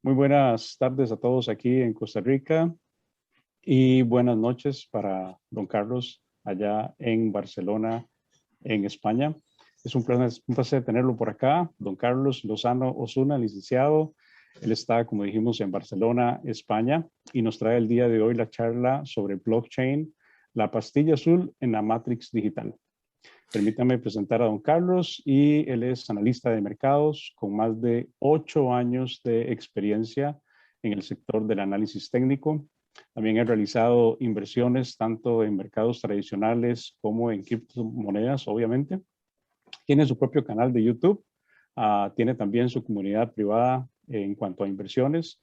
Muy buenas tardes a todos aquí en Costa Rica y buenas noches para don Carlos allá en Barcelona, en España. Es un placer tenerlo por acá. Don Carlos Lozano Osuna, licenciado. Él está, como dijimos, en Barcelona, España, y nos trae el día de hoy la charla sobre blockchain, la pastilla azul en la Matrix digital. Permítame presentar a don Carlos, y él es analista de mercados con más de 8 años de experiencia en el sector del análisis técnico. También ha realizado inversiones tanto en mercados tradicionales como en criptomonedas, obviamente. Tiene su propio canal de YouTube, tiene también su comunidad privada en cuanto a inversiones,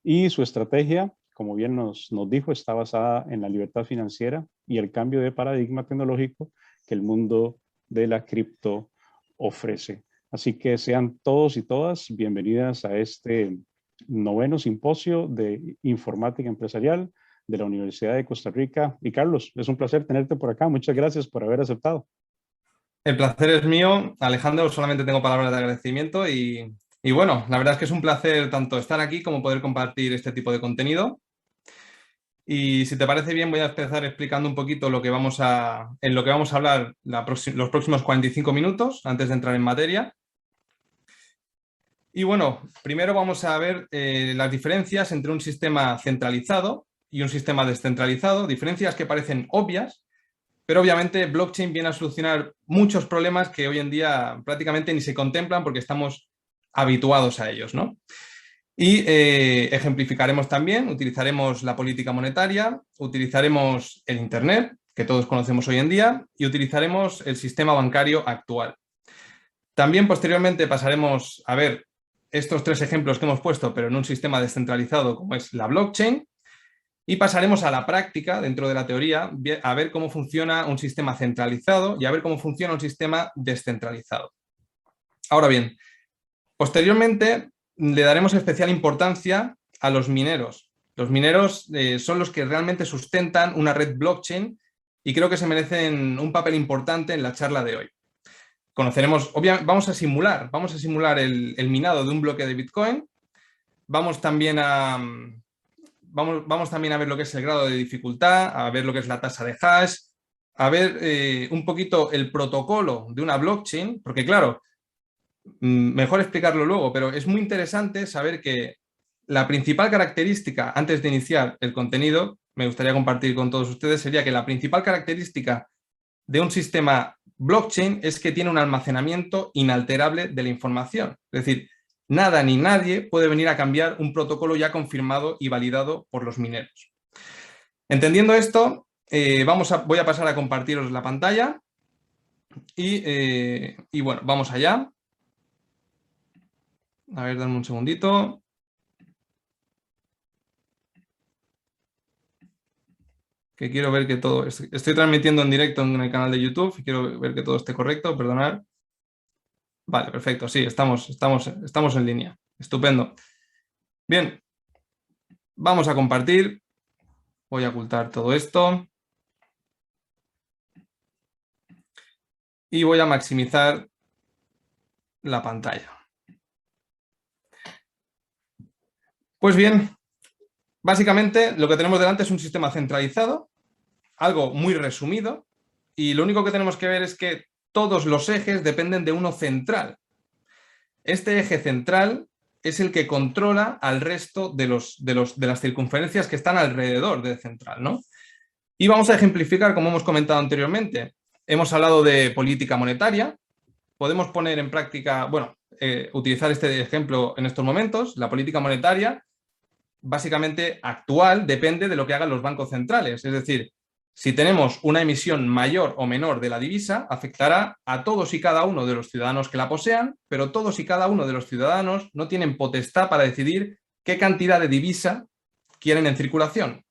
y su estrategia, como bien nos dijo, está basada en la libertad financiera y el cambio de paradigma tecnológico que el mundo de la cripto ofrece. Así que sean todos y todas bienvenidas a este 9º simposio de informática empresarial de la Universidad de Costa Rica. Y Carlos, es un placer tenerte por acá. Muchas gracias por haber aceptado. El placer es mío, Alejandro. Solamente tengo palabras de agradecimiento y bueno, la verdad es que es un placer tanto estar aquí como poder compartir este tipo de contenido. Y si te parece bien, voy a empezar explicando un poquito en lo que vamos a hablar los próximos 45 minutos antes de entrar en materia. Y bueno, primero vamos a ver las diferencias entre un sistema centralizado y un sistema descentralizado, diferencias que parecen obvias, pero obviamente blockchain viene a solucionar muchos problemas que hoy en día prácticamente ni se contemplan porque estamos habituados a ellos, ¿no? Y ejemplificaremos también, utilizaremos la política monetaria, utilizaremos el Internet, que todos conocemos hoy en día, y utilizaremos el sistema bancario actual. También posteriormente pasaremos a ver estos 3 ejemplos que hemos puesto, pero en un sistema descentralizado como es la blockchain, y pasaremos a la práctica, dentro de la teoría, a ver cómo funciona un sistema centralizado y a ver cómo funciona un sistema descentralizado. Ahora bien, posteriormente le daremos especial importancia a los mineros. Los mineros son los que realmente sustentan una red blockchain y creo que se merecen un papel importante en la charla de hoy. Conoceremos, obviamente, vamos a simular el minado de un bloque de Bitcoin. Vamos también a ver lo que es el grado de dificultad, a ver lo que es la tasa de hash, a ver un poquito el protocolo de una blockchain, porque claro, mejor explicarlo luego, pero es muy interesante saber que la principal característica, antes de iniciar el contenido, me gustaría compartir con todos ustedes, sería que la principal característica de un sistema blockchain es que tiene un almacenamiento inalterable de la información. Es decir, nada ni nadie puede venir a cambiar un protocolo ya confirmado y validado por los mineros. Entendiendo esto, voy a pasar a compartiros la pantalla y bueno, vamos allá. A ver, dame un segundito. Que quiero ver que todo... Estoy transmitiendo en directo en el canal de YouTube y quiero ver que todo esté correcto, perdonad. Vale, perfecto, sí, estamos en línea. Estupendo. Bien, vamos a compartir. Voy a ocultar todo esto. Y voy a maximizar la pantalla. Pues bien, básicamente lo que tenemos delante es un sistema centralizado, algo muy resumido, y lo único que tenemos que ver es que todos los ejes dependen de uno central. Este eje central es el que controla al resto de las circunferencias que están alrededor del central, ¿no? Y vamos a ejemplificar, como hemos comentado anteriormente. Hemos hablado de política monetaria. Podemos poner en práctica, bueno, utilizar este ejemplo en estos momentos. La política monetaria, básicamente actual, depende de lo que hagan los bancos centrales. Es decir, si tenemos una emisión mayor o menor de la divisa, afectará a todos y cada uno de los ciudadanos que la posean, pero todos y cada uno de los ciudadanos no tienen potestad para decidir qué cantidad de divisa quieren en circulación.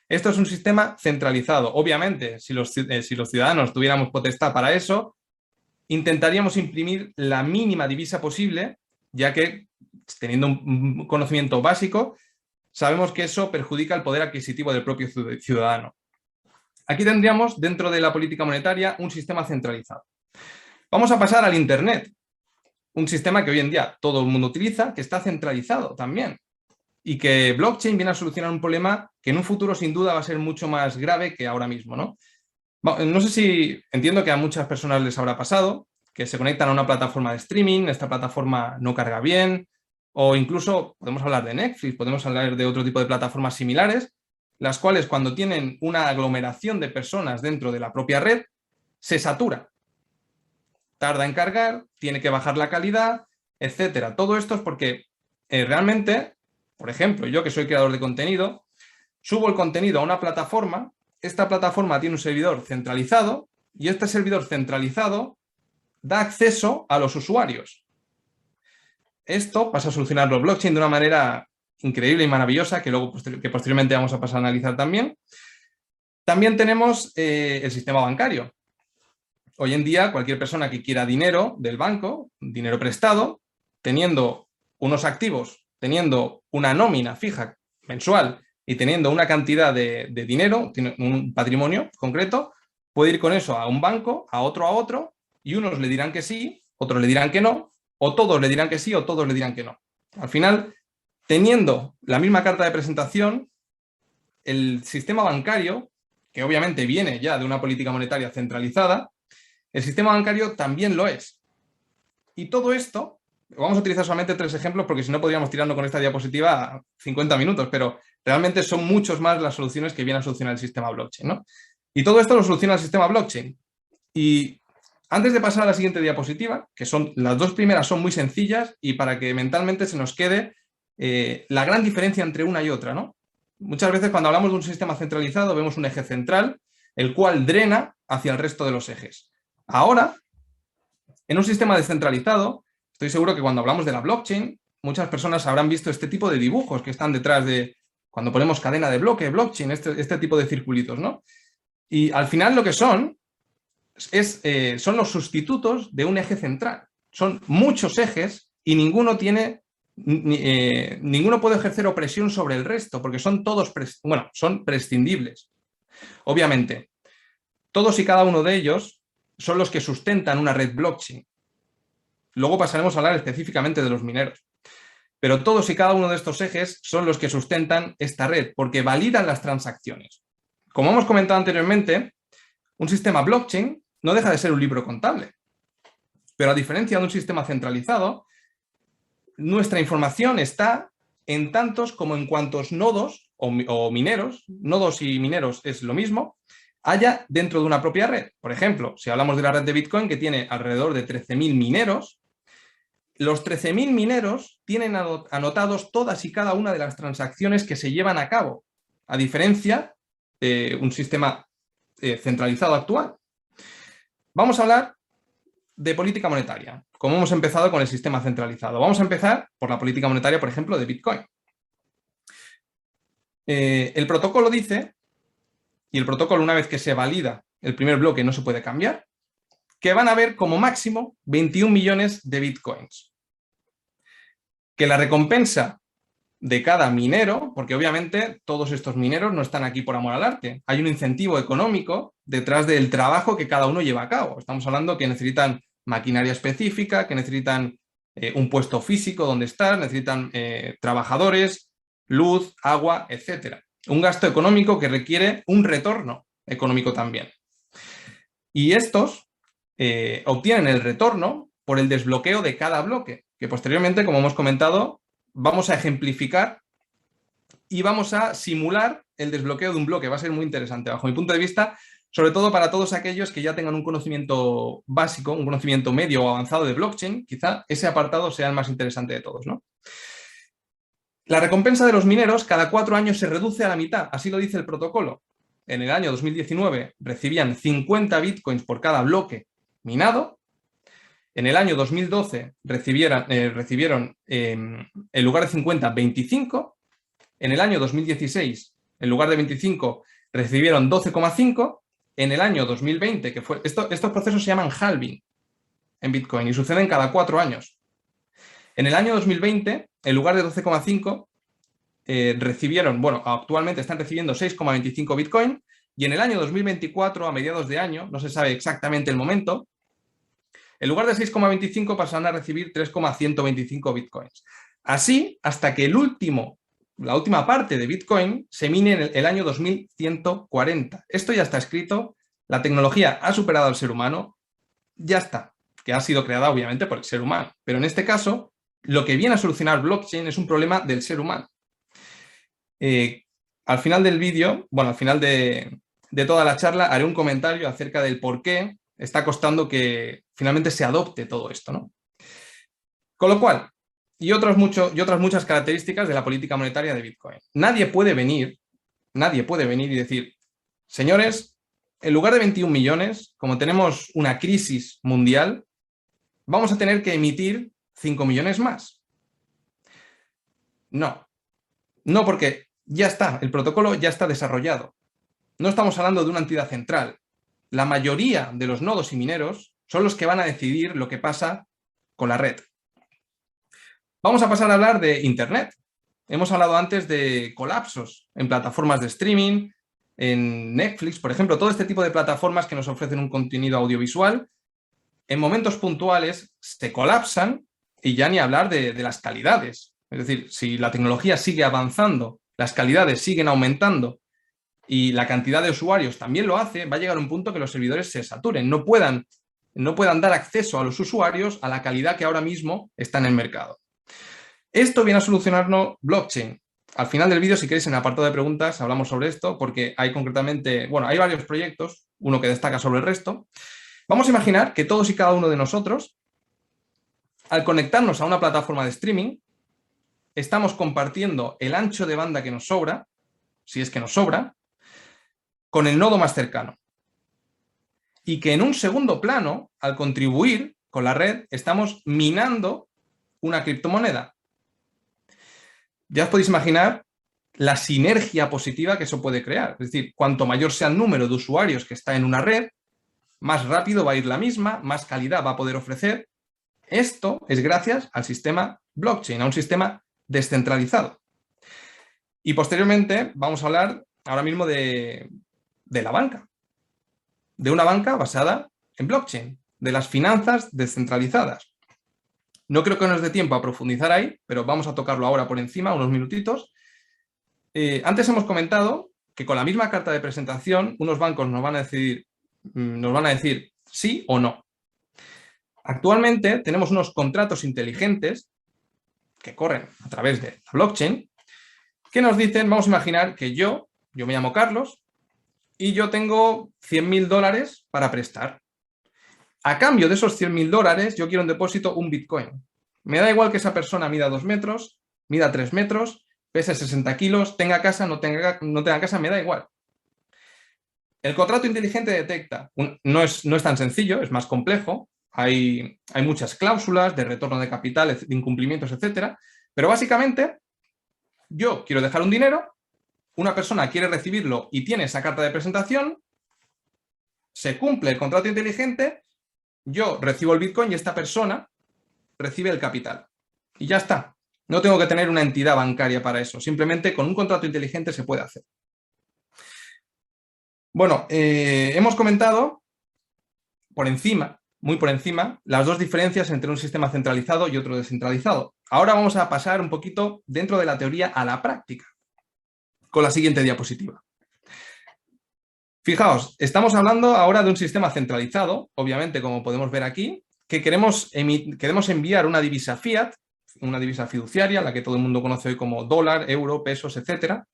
Esto es un sistema centralizado. Obviamente, si los ciudadanos tuviéramos potestad para eso, intentaríamos imprimir la mínima divisa posible, ya que, teniendo un conocimiento básico, sabemos que eso perjudica el poder adquisitivo del propio ciudadano. Aquí tendríamos, dentro de la política monetaria, un sistema centralizado. Vamos a pasar al Internet, un sistema que hoy en día todo el mundo utiliza, que está centralizado también. y que blockchain viene a solucionar un problema que en un futuro sin duda va a ser mucho más grave que ahora mismo, ¿no? No sé si entiendo que a muchas personas les habrá pasado que se conectan a una plataforma de streaming, esta plataforma no carga bien, o incluso podemos hablar de Netflix, podemos hablar de otro tipo de plataformas similares, las cuales cuando tienen una aglomeración de personas dentro de la propia red, se satura. Tarda en cargar, tiene que bajar la calidad, etcétera. Todo esto es porque realmente, por ejemplo, yo que soy creador de contenido, subo el contenido a una plataforma, esta plataforma tiene un servidor centralizado y este servidor centralizado da acceso a los usuarios. Esto pasa a solucionarlo blockchain de una manera increíble y maravillosa que luego posteriormente vamos a pasar a analizar también. También tenemos el sistema bancario. Hoy en día cualquier persona que quiera dinero del banco, dinero prestado, teniendo unos activos, teniendo una nómina fija mensual y teniendo una cantidad de dinero, tiene un patrimonio concreto, puede ir con eso a un banco, a otro, y unos le dirán que sí, otros le dirán que no, o todos le dirán que sí o todos le dirán que no. Al final, teniendo la misma carta de presentación, el sistema bancario, que obviamente viene ya de una política monetaria centralizada, el sistema bancario también lo es. Y todo esto, vamos a utilizar solamente 3 ejemplos porque si no podríamos tirarnos con esta diapositiva 50 minutos, pero realmente son muchos más las soluciones que vienen a solucionar el sistema blockchain, ¿no? Y todo esto lo soluciona el sistema blockchain. Y antes de pasar a la siguiente diapositiva, que son las 2 primeras son muy sencillas y para que mentalmente se nos quede la gran diferencia entre una y otra, ¿no? Muchas veces cuando hablamos de un sistema centralizado vemos un eje central, el cual drena hacia el resto de los ejes. Ahora, en un sistema descentralizado, estoy seguro que cuando hablamos de la blockchain, muchas personas habrán visto este tipo de dibujos que están detrás de, cuando ponemos cadena de bloque, blockchain, este tipo de circulitos, ¿no? Y al final lo que son los sustitutos de un eje central. Son muchos ejes y ninguno puede ejercer opresión sobre el resto, porque son todos, son prescindibles. Obviamente, todos y cada uno de ellos son los que sustentan una red blockchain. Luego pasaremos a hablar específicamente de los mineros. Pero todos y cada uno de estos ejes son los que sustentan esta red, porque validan las transacciones. Como hemos comentado anteriormente, un sistema blockchain no deja de ser un libro contable. Pero a diferencia de un sistema centralizado, nuestra información está en tantos como en cuantos nodos o mineros, nodos y mineros es lo mismo, haya dentro de una propia red. Por ejemplo, si hablamos de la red de Bitcoin, que tiene alrededor de 13.000 mineros, los 13.000 mineros tienen anotados todas y cada una de las transacciones que se llevan a cabo, a diferencia de un sistema centralizado actual. Vamos a hablar de política monetaria, como hemos empezado con el sistema centralizado. Vamos a empezar por la política monetaria, por ejemplo, de Bitcoin. El protocolo dice, y el protocolo una vez que se valida el primer bloque no se puede cambiar, que van a haber como máximo 21 millones de Bitcoins. Que la recompensa de cada minero, porque obviamente todos estos mineros no están aquí por amor al arte, hay un incentivo económico detrás del trabajo que cada uno lleva a cabo. Estamos hablando que necesitan maquinaria específica, que necesitan un puesto físico donde estar, necesitan trabajadores, luz, agua, etcétera. Un gasto económico que requiere un retorno económico también. Y estos obtienen el retorno por el desbloqueo de cada bloque, que posteriormente, como hemos comentado, vamos a ejemplificar y vamos a simular el desbloqueo de un bloque. Va a ser muy interesante, bajo mi punto de vista, sobre todo para todos aquellos que ya tengan un conocimiento básico, un conocimiento medio o avanzado de blockchain, quizá ese apartado sea el más interesante de todos, ¿no? La recompensa de los mineros cada 4 años se reduce a la mitad, así lo dice el protocolo. En el año 2019 recibían 50 bitcoins por cada bloque minado. En el año 2012 recibieron, en lugar de 50, 25. En el año 2016, en lugar de 25, recibieron 12,5. En el año 2020, que fue estos procesos se llaman halving en Bitcoin y suceden cada 4 años. En el año 2020, en lugar de 12,5, recibieron, actualmente están recibiendo 6,25 Bitcoin y en el año 2024, a mediados de año, no se sabe exactamente el momento, en lugar de 6,25 pasarán a recibir 3,125 Bitcoins. Así, hasta que el último la última parte de Bitcoin se mine en el año 2140. Esto ya está escrito, la tecnología ha superado al ser humano, ya está, que ha sido creada obviamente por el ser humano. Pero en este caso, lo que viene a solucionar blockchain es un problema del ser humano. Al final del vídeo, bueno, al final de toda la charla, haré un comentario acerca del por qué está costando que finalmente se adopte todo esto, ¿no? Con lo cual, y otras muchas características de la política monetaria de Bitcoin. Nadie puede venir y decir, señores, en lugar de 21 millones, como tenemos una crisis mundial, vamos a tener que emitir 5 millones más. No, porque ya está, el protocolo ya está desarrollado. No estamos hablando de una entidad central. La mayoría de los nodos y mineros son los que van a decidir lo que pasa con la red. Vamos a pasar a hablar de Internet. Hemos hablado antes de colapsos en plataformas de streaming, en Netflix, por ejemplo, todo este tipo de plataformas que nos ofrecen un contenido audiovisual. En momentos puntuales se colapsan y ya ni hablar de las calidades. Es decir, si la tecnología sigue avanzando, las calidades siguen aumentando y la cantidad de usuarios también lo hace, va a llegar un punto que los servidores se saturen, no puedan dar acceso a los usuarios a la calidad que ahora mismo está en el mercado. Esto viene a solucionarnos blockchain. Al final del vídeo, si queréis, en el apartado de preguntas hablamos sobre esto, porque hay concretamente, bueno, hay varios proyectos, uno que destaca sobre el resto. Vamos a imaginar que todos y cada uno de nosotros, al conectarnos a una plataforma de streaming, estamos compartiendo el ancho de banda que nos sobra, si es que nos sobra, con el nodo más cercano. Y que en un segundo plano, al contribuir con la red, estamos minando una criptomoneda. Ya os podéis imaginar la sinergia positiva que eso puede crear. Es decir, cuanto mayor sea el número de usuarios que está en una red, más rápido va a ir la misma, más calidad va a poder ofrecer. Esto es gracias al sistema blockchain, a un sistema descentralizado. Y posteriormente vamos a hablar ahora mismo de la banca, de una banca basada en blockchain, de las finanzas descentralizadas. No creo que nos dé tiempo a profundizar ahí, pero vamos a tocarlo ahora por encima, unos minutitos. Antes hemos comentado que con la misma carta de presentación unos bancos nos van a decir sí o no. Actualmente tenemos unos contratos inteligentes que corren a través de la blockchain que nos dicen, vamos a imaginar que yo me llamo Carlos y yo tengo $100.000 para prestar. A cambio de esos $100.000 yo quiero un depósito, un Bitcoin. Me da igual que esa persona mida 2 metros, mida 3 metros, pese 60 kilos, tenga casa, no tenga casa, me da igual. El contrato inteligente detecta, no es tan sencillo, es más complejo, hay muchas cláusulas de retorno de capital, de incumplimientos, etcétera, pero básicamente yo quiero dejar un dinero, una persona quiere recibirlo y tiene esa carta de presentación, se cumple el contrato inteligente, yo recibo el Bitcoin y esta persona recibe el capital. Y ya está. No tengo que tener una entidad bancaria para eso. Simplemente con un contrato inteligente se puede hacer. Bueno, hemos comentado por encima, muy por encima, las dos diferencias entre un sistema centralizado y otro descentralizado. Ahora vamos a pasar un poquito dentro de la teoría a la práctica, con la siguiente diapositiva. Fijaos, estamos hablando ahora de un sistema centralizado, obviamente, como podemos ver aquí, que queremos enviar una divisa fiat, una divisa fiduciaria, la que todo el mundo conoce hoy como dólar, euro, pesos, etcétera,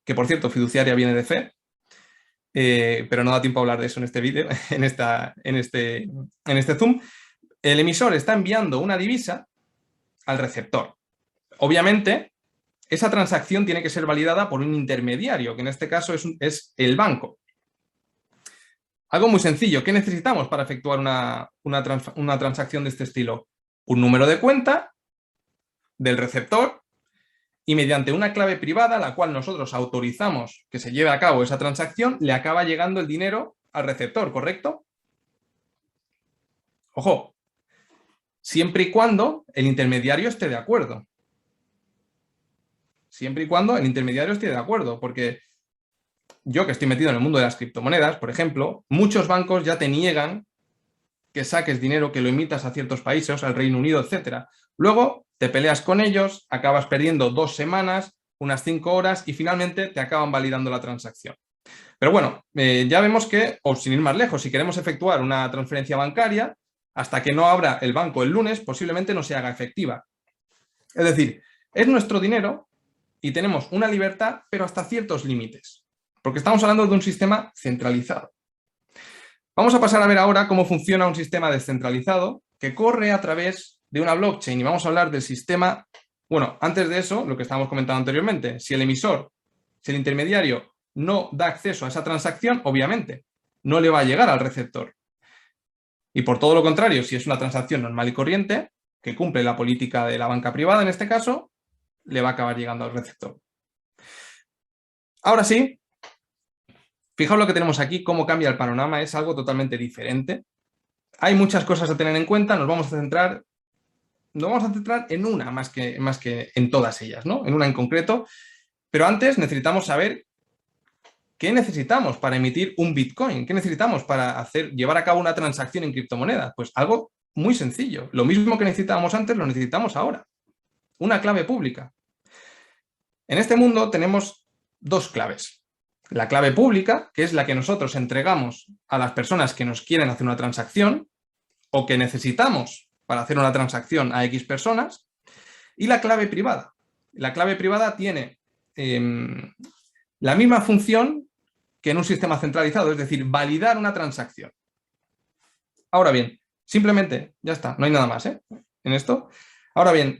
que por cierto, fiduciaria viene de fe, pero no da tiempo a hablar de eso en este vídeo, en este Zoom. El emisor está enviando una divisa al receptor. Obviamente, esa transacción tiene que ser validada por un intermediario, que en este caso es el banco. Algo muy sencillo. ¿Qué necesitamos para efectuar una transacción de este estilo? Un número de cuenta del receptor y mediante una clave privada, la cual nosotros autorizamos que se lleve a cabo esa transacción, le acaba llegando el dinero al receptor, ¿correcto? Ojo, siempre y cuando el intermediario esté de acuerdo. Siempre y cuando el intermediario esté de acuerdo, porque yo que estoy metido en el mundo de las criptomonedas, por ejemplo, muchos bancos ya te niegan que saques dinero, que lo emitas a ciertos países, al Reino Unido, etcétera. Luego, te peleas con ellos, acabas perdiendo 2 semanas, unas 5 horas y finalmente te acaban validando la transacción. Pero bueno, ya vemos que, o sin ir más lejos, si queremos efectuar una transferencia bancaria, hasta que no abra el banco el lunes, posiblemente no se haga efectiva. Es decir, es nuestro dinero y tenemos una libertad, pero hasta ciertos límites, porque estamos hablando de un sistema centralizado. Vamos a pasar a ver ahora cómo funciona un sistema descentralizado que corre a través de una blockchain y vamos a hablar del sistema. Bueno, antes de eso, lo que estábamos comentando anteriormente, si el emisor, si el intermediario no da acceso a esa transacción, obviamente, no le va a llegar al receptor. Y por todo lo contrario, si es una transacción normal y corriente, que cumple la política de la banca privada en este caso, le va a acabar llegando al receptor. Ahora sí, fijaos lo que tenemos aquí, cómo cambia el panorama, es algo totalmente diferente. Hay muchas cosas a tener en cuenta, nos vamos a centrar en una más que en todas ellas, ¿no? En una en concreto, pero antes necesitamos saber qué necesitamos para emitir un Bitcoin, qué necesitamos para llevar a cabo una transacción en criptomonedas. Pues algo muy sencillo, lo mismo que necesitábamos antes lo necesitamos ahora, una clave pública. En este mundo tenemos 2 claves. La clave pública, que es la que nosotros entregamos a las personas que nos quieren hacer una transacción o que necesitamos para hacer una transacción a X personas, y la clave privada. La clave privada tiene la misma función que en un sistema centralizado, es decir, validar una transacción. Ahora bien, simplemente, ya está, no hay nada más en esto. Ahora bien,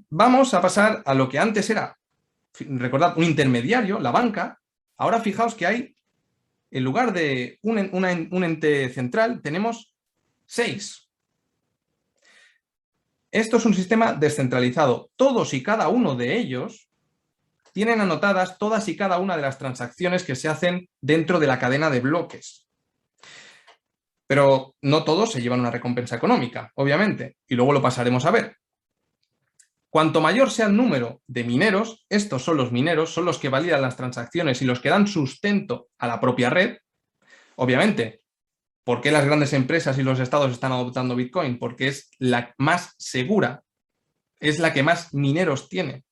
vamos a pasar a lo que antes era, recordad, un intermediario, la banca. Ahora fijaos que hay, en lugar de un ente central, tenemos 6. Esto es un sistema descentralizado. Todos y cada uno de ellos tienen anotadas todas y cada una de las transacciones que se hacen dentro de la cadena de bloques. Pero no todos se llevan una recompensa económica, obviamente, y luego lo pasaremos a ver. Cuanto mayor sea el número de mineros, estos son los mineros, son los que validan las transacciones y los que dan sustento a la propia red. Obviamente, ¿por qué las grandes empresas y los estados están adoptando Bitcoin? Porque es la más segura, es la que más mineros tiene,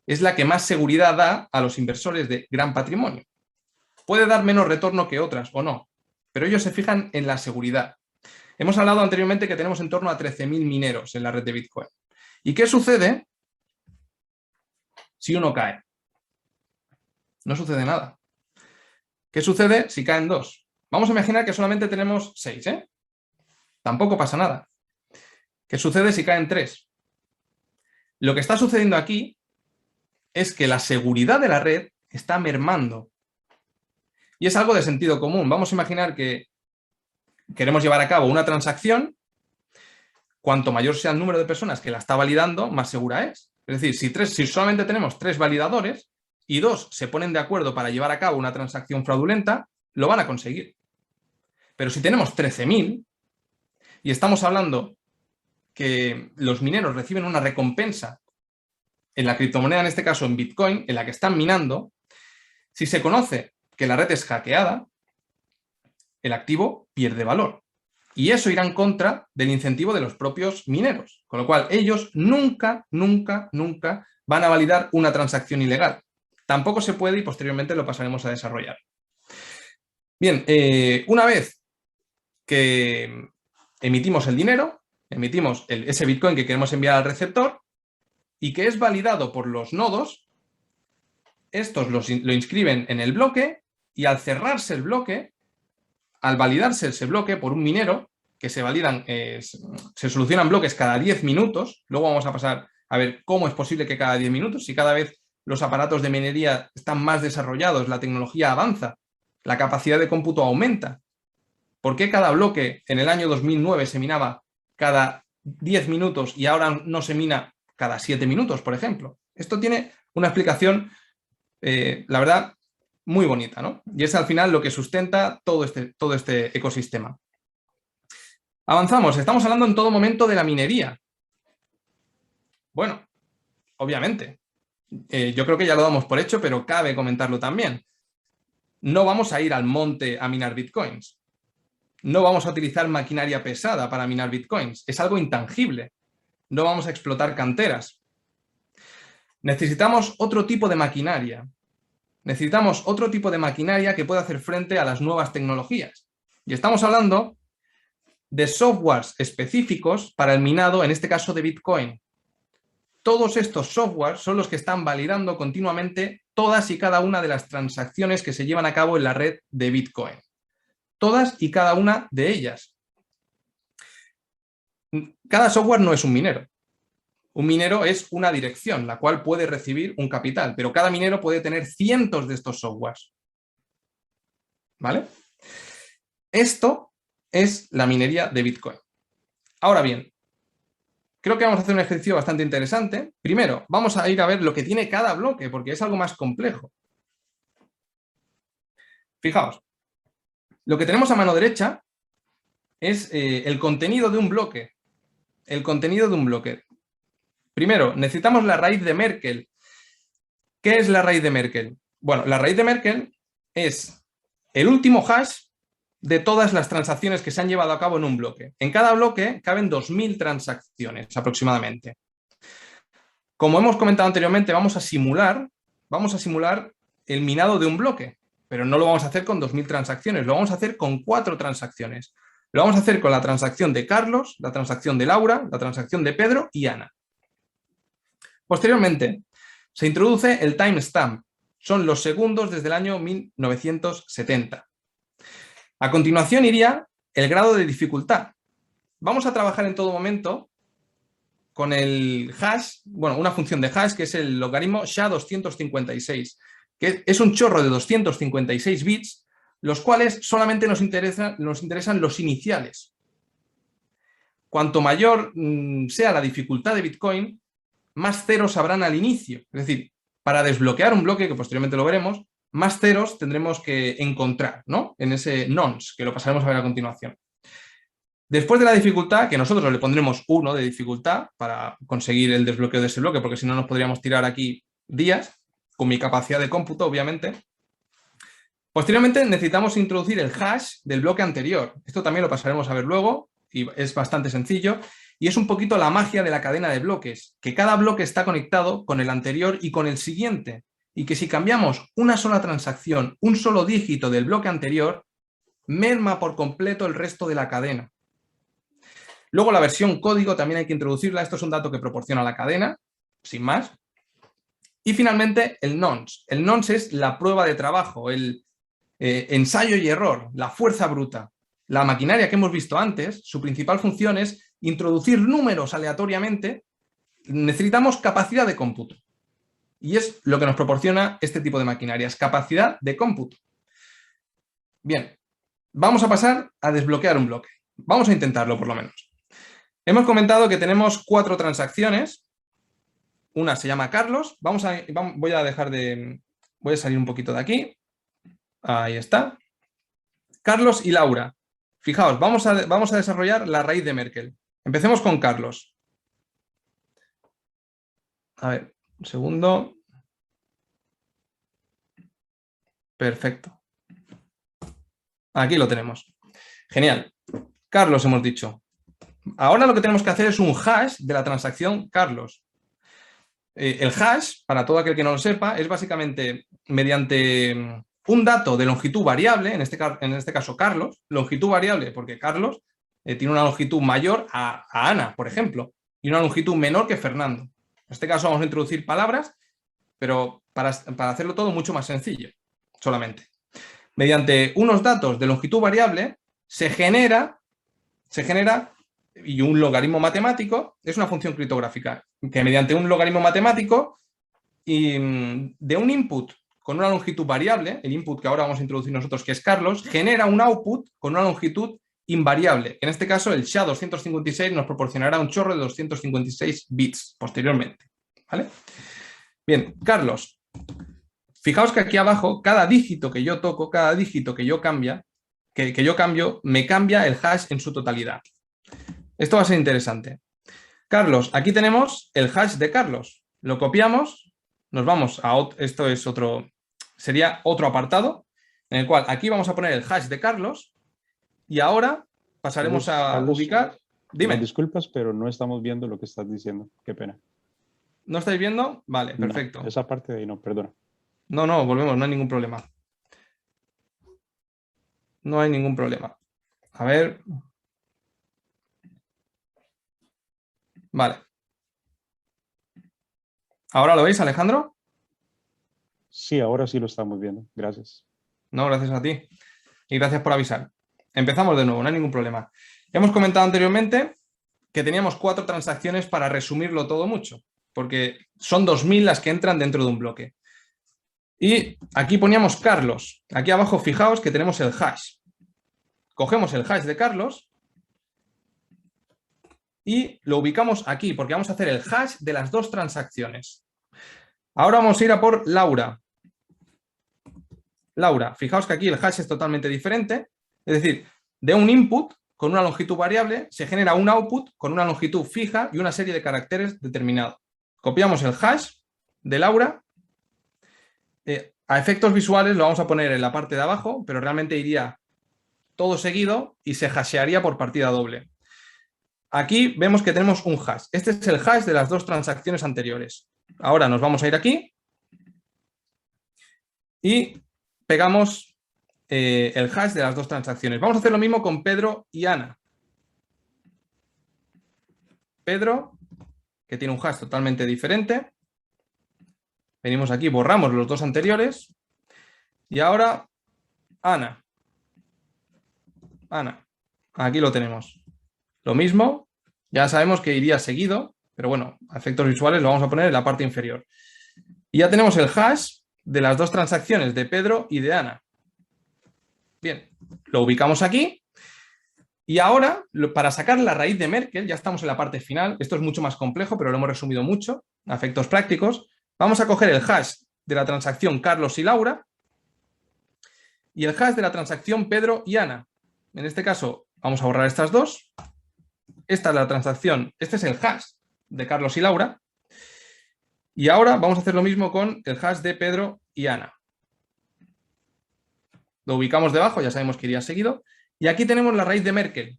es la que más seguridad da a los inversores de gran patrimonio. Puede dar menos retorno que otras o no, pero ellos se fijan en la seguridad. Hemos hablado anteriormente que tenemos en torno a 13.000 mineros en la red de Bitcoin. ¿Y qué sucede si uno cae? No sucede nada. ¿Qué sucede si caen 2? Vamos a imaginar que solamente tenemos 6, Tampoco pasa nada. ¿Qué sucede si caen 3? Lo que está sucediendo aquí es que la seguridad de la red está mermando. Y es algo de sentido común. Vamos a imaginar que queremos llevar a cabo una transacción. Cuanto mayor sea el número de personas que la está validando, más segura es. Es decir, si solamente tenemos 3 validadores y 2 se ponen de acuerdo para llevar a cabo una transacción fraudulenta, lo van a conseguir. Pero si tenemos 13.000 y estamos hablando que los mineros reciben una recompensa en la criptomoneda, en este caso en Bitcoin, en la que están minando, si se conoce que la red es hackeada, el activo pierde valor. Y eso irá en contra del incentivo de los propios mineros. Con lo cual, ellos nunca, nunca, nunca van a validar una transacción ilegal. Tampoco se puede y posteriormente lo pasaremos a desarrollar. Bien, una vez que emitimos el dinero, emitimos ese Bitcoin que queremos enviar al receptor y que es validado por los nodos, estos lo inscriben en el bloque y al cerrarse el bloque, al validarse ese bloque por un minero, que se validan, se solucionan bloques cada 10 minutos, luego vamos a pasar a ver cómo es posible que cada 10 minutos, si cada vez los aparatos de minería están más desarrollados, la tecnología avanza, la capacidad de cómputo aumenta. ¿Por qué cada bloque en el año 2009 se minaba cada 10 minutos y ahora no se mina cada 7 minutos, por ejemplo? Esto tiene una explicación, la verdad, muy bonita, ¿no? Y es al final lo que sustenta todo este ecosistema. Avanzamos, estamos hablando en todo momento de la minería. Bueno, obviamente, yo creo que ya lo damos por hecho, pero cabe comentarlo también. No vamos a ir al monte a minar bitcoins. No vamos a utilizar maquinaria pesada para minar bitcoins. Es algo intangible. no vamos a explotar canteras. Necesitamos otro tipo de maquinaria. Necesitamos otro tipo de maquinaria que pueda hacer frente a las nuevas tecnologías. Y estamos hablando de softwares específicos para el minado, en este caso de Bitcoin. Todos estos softwares son los que están validando continuamente todas y cada una de las transacciones que se llevan a cabo en la red de Bitcoin. Todas y cada una de ellas. Cada software no es un minero. Un minero es una dirección, la cual puede recibir un capital, pero cada minero puede tener cientos de estos softwares. ¿Vale? Esto es la minería de Bitcoin. Ahora bien, creo que vamos a hacer un ejercicio bastante interesante. Primero, vamos a ir a ver lo que tiene cada bloque, porque es algo más complejo. Fijaos, lo que tenemos a mano derecha es el contenido de un bloque. El contenido de un bloque. Primero, necesitamos la raíz de Merkle. ¿Qué es la raíz de Merkle? Bueno, la raíz de Merkle es el último hash de todas las transacciones que se han llevado a cabo en un bloque. En cada bloque caben 2000 transacciones aproximadamente. Como hemos comentado anteriormente, vamos a simular el minado de un bloque, pero no lo vamos a hacer con 2000 transacciones, lo vamos a hacer con 4 transacciones. Lo vamos a hacer con la transacción de Carlos, la transacción de Laura, la transacción de Pedro y Ana. Posteriormente, se introduce el timestamp. Son los segundos desde el año 1970. A continuación iría el grado de dificultad. Vamos a trabajar en todo momento con el hash, bueno, una función de hash que es el logaritmo SHA-256, que es un chorro de 256 bits, los cuales solamente nos interesan los iniciales. Cuanto mayor sea la dificultad de Bitcoin, más ceros habrán al inicio. Es decir, para desbloquear un bloque, que posteriormente lo veremos, más ceros tendremos que encontrar, ¿no? En ese nonce, que lo pasaremos a ver a continuación. Después de la dificultad, que nosotros le pondremos 1 de dificultad para conseguir el desbloqueo de ese bloque, porque si no nos podríamos tirar aquí días, con mi capacidad de cómputo, obviamente. Posteriormente necesitamos introducir el hash del bloque anterior. Esto también lo pasaremos a ver luego, y es bastante sencillo. Y es un poquito la magia de la cadena de bloques, que cada bloque está conectado con el anterior y con el siguiente, y que si cambiamos una sola transacción, un solo dígito del bloque anterior, merma por completo el resto de la cadena. Luego la versión código también hay que introducirla, esto es un dato que proporciona la cadena, sin más. Y finalmente el nonce. El nonce es la prueba de trabajo, el ensayo y error, la fuerza bruta. La maquinaria que hemos visto antes, su principal función es introducir números aleatoriamente. Necesitamos capacidad de cómputo. Y es lo que nos proporciona este tipo de maquinarias, capacidad de cómputo. Bien, vamos a pasar a desbloquear un bloque. Vamos a intentarlo por lo menos. Hemos comentado que tenemos 4 transacciones. Una se llama Carlos. Voy a salir un poquito de aquí. Ahí está. Carlos y Laura. Fijaos, vamos a desarrollar la raíz de Merkle. Empecemos con Carlos. A ver, un segundo. Perfecto. Aquí lo tenemos. Genial. Carlos hemos dicho. Ahora lo que tenemos que hacer es un hash de la transacción Carlos. El hash, para todo aquel que no lo sepa, es básicamente mediante un dato de longitud variable, en este caso Carlos, longitud variable porque Carlos tiene una longitud mayor a Ana, por ejemplo, y una longitud menor que Fernando. En este caso vamos a introducir palabras, pero para hacerlo todo mucho más sencillo, solamente. Mediante unos datos de longitud variable se genera y un logaritmo matemático es una función criptográfica que mediante un logaritmo matemático y de un input con una longitud variable, el input que ahora vamos a introducir nosotros, que es Carlos, genera un output con una longitud invariable. En este caso, el SHA-256 nos proporcionará un chorro de 256 bits posteriormente. ¿Vale? Bien, Carlos, fijaos que aquí abajo, cada dígito que yo toco, cada dígito que yo cambio, me cambia el hash en su totalidad. Esto va a ser interesante. Carlos, aquí tenemos el hash de Carlos. Lo copiamos, nos vamos a sería otro apartado, en el cual aquí vamos a poner el hash de Carlos y ahora pasaremos a Carlos, ubicar. Dime. Disculpas, pero no estamos viendo lo que estás diciendo. Qué pena. ¿No estáis viendo? Vale, perfecto. No, esa parte de ahí no, perdona. No, volvemos, no hay ningún problema. No hay ningún problema. A ver. Vale. ¿Ahora lo veis, Alejandro? Sí, ahora sí lo estamos viendo. Gracias. No, gracias a ti. Y gracias por avisar. Empezamos de nuevo, no hay ningún problema. Ya hemos comentado anteriormente que teníamos 4 transacciones para resumirlo todo mucho, porque son 2000 las que entran dentro de un bloque. Y aquí poníamos Carlos. Aquí abajo fijaos que tenemos el hash. Cogemos el hash de Carlos y lo ubicamos aquí, porque vamos a hacer el hash de las 2 transacciones. Ahora vamos a ir a por Laura. Laura, fijaos que aquí el hash es totalmente diferente. Es decir, de un input con una longitud variable se genera un output con una longitud fija y una serie de caracteres determinados. Copiamos el hash de Laura. A efectos visuales lo vamos a poner en la parte de abajo, pero realmente iría todo seguido y se hashearía por partida doble. Aquí vemos que tenemos un hash. Este es el hash de las 2 transacciones anteriores. Ahora nos vamos a ir aquí y pegamos el hash de las 2 transacciones. Vamos a hacer lo mismo con Pedro y Ana. Pedro, que tiene un hash totalmente diferente. Venimos aquí, borramos los 2 anteriores. Y ahora, Ana. Ana. Aquí lo tenemos. Lo mismo, ya sabemos que iría seguido, pero bueno, a efectos visuales lo vamos a poner en la parte inferior. Y ya tenemos el hash de las 2 transacciones de Pedro y de Ana. Bien, lo ubicamos aquí. Y ahora, para sacar la raíz de Merkel, ya estamos en la parte final. Esto es mucho más complejo, pero lo hemos resumido mucho a efectos prácticos. Vamos a coger el hash de la transacción Carlos y Laura y el hash de la transacción Pedro y Ana. En este caso, vamos a borrar estas 2. Esta es la transacción, este es el hash de Carlos y Laura. Y ahora vamos a hacer lo mismo con el hash de Pedro y Ana. Lo ubicamos debajo, ya sabemos que iría seguido. Y aquí tenemos la raíz de Merkel.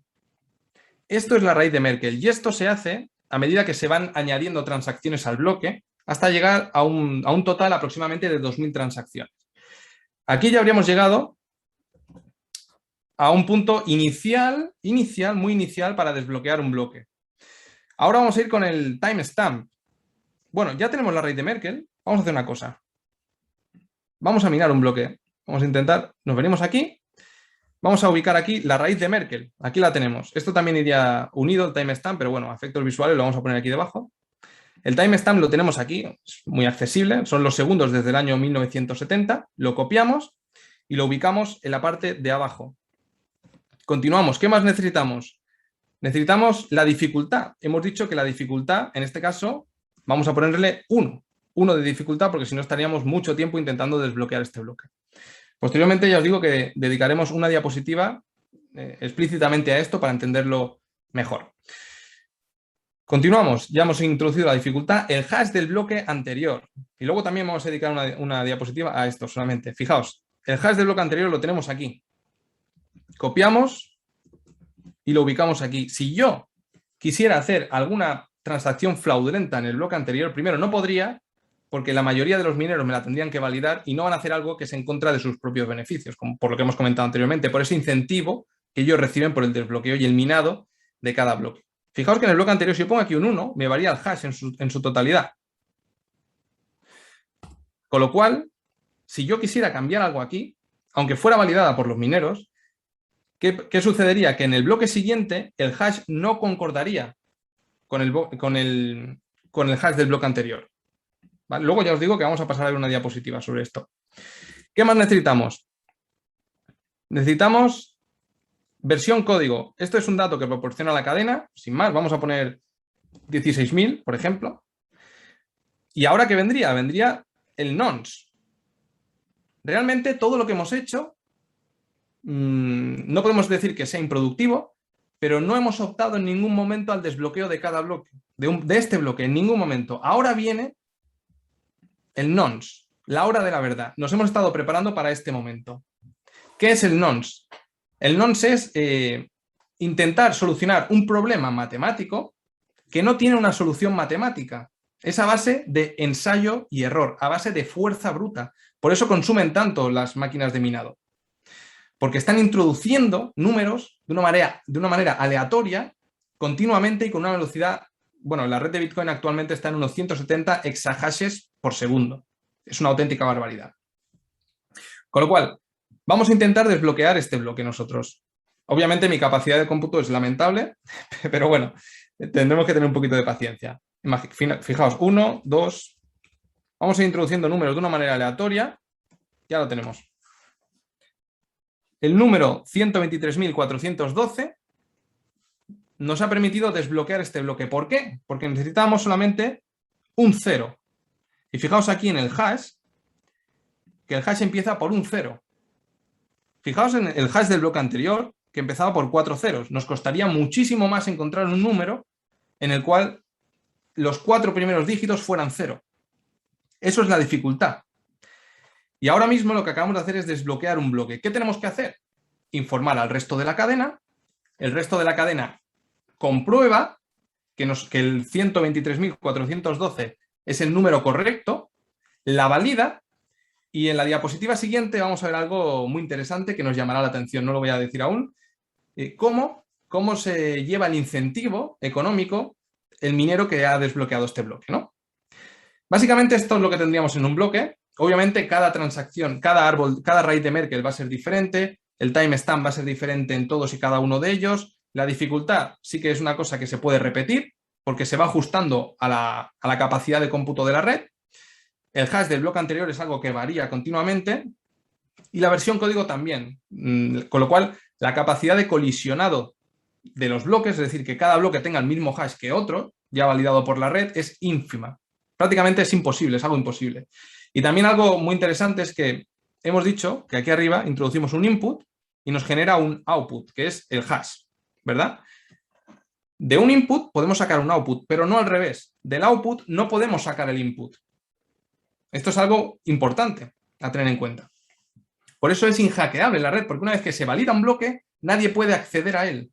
Esto es la raíz de Merkel. Y esto se hace a medida que se van añadiendo transacciones al bloque hasta llegar a un total aproximadamente de 2000 transacciones. Aquí ya habríamos llegado a un punto inicial, muy inicial para desbloquear un bloque. Ahora vamos a ir con el timestamp. Bueno, ya tenemos la raíz de Merkel. Vamos a hacer una cosa. Vamos a minar un bloque. Vamos a intentar, nos venimos aquí. Vamos a ubicar aquí la raíz de Merkel. Aquí la tenemos. Esto también iría unido al timestamp, pero bueno, a efectos visuales lo vamos a poner aquí debajo. El timestamp lo tenemos aquí, es muy accesible. Son los segundos desde el año 1970. Lo copiamos y lo ubicamos en la parte de abajo. Continuamos. ¿Qué más necesitamos? Necesitamos la dificultad. Hemos dicho que la dificultad, en este caso, vamos a ponerle 1. 1 de dificultad, porque si no estaríamos mucho tiempo intentando desbloquear este bloque. Posteriormente ya os digo que dedicaremos una diapositiva explícitamente a esto para entenderlo mejor. Continuamos. Ya hemos introducido la dificultad, el hash del bloque anterior. Y luego también vamos a dedicar una diapositiva a esto solamente. Fijaos, el hash del bloque anterior lo tenemos aquí. Copiamos y lo ubicamos aquí. Si yo quisiera hacer alguna transacción fraudulenta en el bloque anterior, primero no podría, porque la mayoría de los mineros me la tendrían que validar y no van a hacer algo que es en contra de sus propios beneficios, como por lo que hemos comentado anteriormente, por ese incentivo que ellos reciben por el desbloqueo y el minado de cada bloque. Fijaos que en el bloque anterior, si yo pongo aquí un 1, me varía el hash en su totalidad. Con lo cual, si yo quisiera cambiar algo aquí, aunque fuera validada por los mineros, ¿qué sucedería? Que en el bloque siguiente el hash no concordaría con el hash del bloque anterior. ¿Vale? Luego ya os digo que vamos a pasar a ver una diapositiva sobre esto. ¿Qué más necesitamos? Necesitamos versión código. Esto es un dato que proporciona la cadena. Sin más, vamos a poner 16.000, por ejemplo. ¿Y ahora qué vendría? Vendría el nonce. Realmente todo lo que hemos hecho no podemos decir que sea improductivo, pero no hemos optado en ningún momento al desbloqueo de cada bloque, de este bloque, en ningún momento. Ahora viene el nonce, la hora de la verdad. Nos hemos estado preparando para este momento. ¿Qué es el nonce? El nonce es intentar solucionar un problema matemático que no tiene una solución matemática. Es a base de ensayo y error, a base de fuerza bruta. Por eso consumen tanto las máquinas de minado. Porque están introduciendo números de una manera aleatoria, continuamente y con una velocidad. Bueno, la red de Bitcoin actualmente está en unos 170 exahashes por segundo. Es una auténtica barbaridad. Con lo cual, vamos a intentar desbloquear este bloque nosotros. Obviamente mi capacidad de cómputo es lamentable, pero bueno, tendremos que tener un poquito de paciencia. Fijaos, 1, 2, vamos a ir introduciendo números de una manera aleatoria. Ya lo tenemos. El número 123.412 nos ha permitido desbloquear este bloque. ¿Por qué? Porque necesitábamos solamente un 0. Y fijaos aquí en el hash, que el hash empieza por un 0. Fijaos en el hash del bloque anterior, que empezaba por 4 ceros. Nos costaría muchísimo más encontrar un número en el cual los 4 primeros dígitos fueran 0. Eso es la dificultad. Y ahora mismo lo que acabamos de hacer es desbloquear un bloque. ¿Qué tenemos que hacer? Informar al resto de la cadena. El resto de la cadena comprueba que el 123.412 es el número correcto, la valida, y en la diapositiva siguiente vamos a ver algo muy interesante que nos llamará la atención, no lo voy a decir aún. Cómo se lleva el incentivo económico el minero que ha desbloqueado este bloque, ¿no? Básicamente esto es lo que tendríamos en un bloque. Obviamente cada transacción, cada raíz de Merkle va a ser diferente, el timestamp va a ser diferente en todos y cada uno de ellos. La dificultad sí que es una cosa que se puede repetir porque se va ajustando a la capacidad de cómputo de la red. El hash del bloque anterior es algo que varía continuamente y la versión código también, con lo cual la capacidad de colisionado de los bloques, es decir, que cada bloque tenga el mismo hash que otro, ya validado por la red, es ínfima. Prácticamente es imposible, es algo imposible. Y también algo muy interesante es que hemos dicho que aquí arriba introducimos un input y nos genera un output, que es el hash, ¿verdad? De un input podemos sacar un output, pero no al revés. Del output no podemos sacar el input. Esto es algo importante a tener en cuenta. Por eso es inhackeable la red, porque una vez que se valida un bloque, nadie puede acceder a él.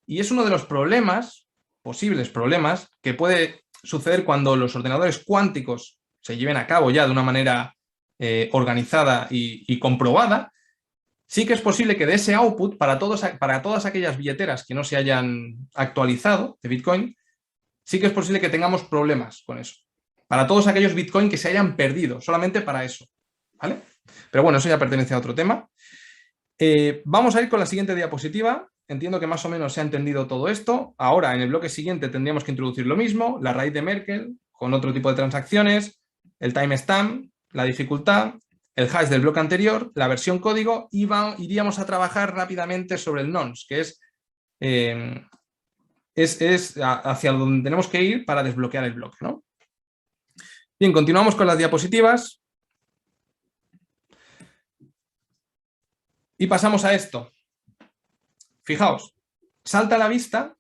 Y es uno de los problemas, posibles problemas, que puede suceder cuando los ordenadores cuánticos se lleven a cabo ya de una manera organizada y comprobada. Sí que es posible que de ese output, para todas aquellas billeteras que no se hayan actualizado de Bitcoin, sí que es posible que tengamos problemas con eso. Para todos aquellos Bitcoin que se hayan perdido, solamente para eso, ¿vale? Pero bueno, eso ya pertenece a otro tema. Vamos a ir con la siguiente diapositiva. Entiendo que más o menos se ha entendido todo esto. Ahora, en el bloque siguiente tendríamos que introducir lo mismo, la raíz de Merkle, con otro tipo de transacciones, el timestamp, la dificultad, el hash del bloque anterior, la versión código, y iríamos a trabajar rápidamente sobre el nonce, que es hacia donde tenemos que ir para desbloquear el bloque, ¿no? Bien, continuamos con las diapositivas. Y pasamos a esto. Fijaos, salta a la vista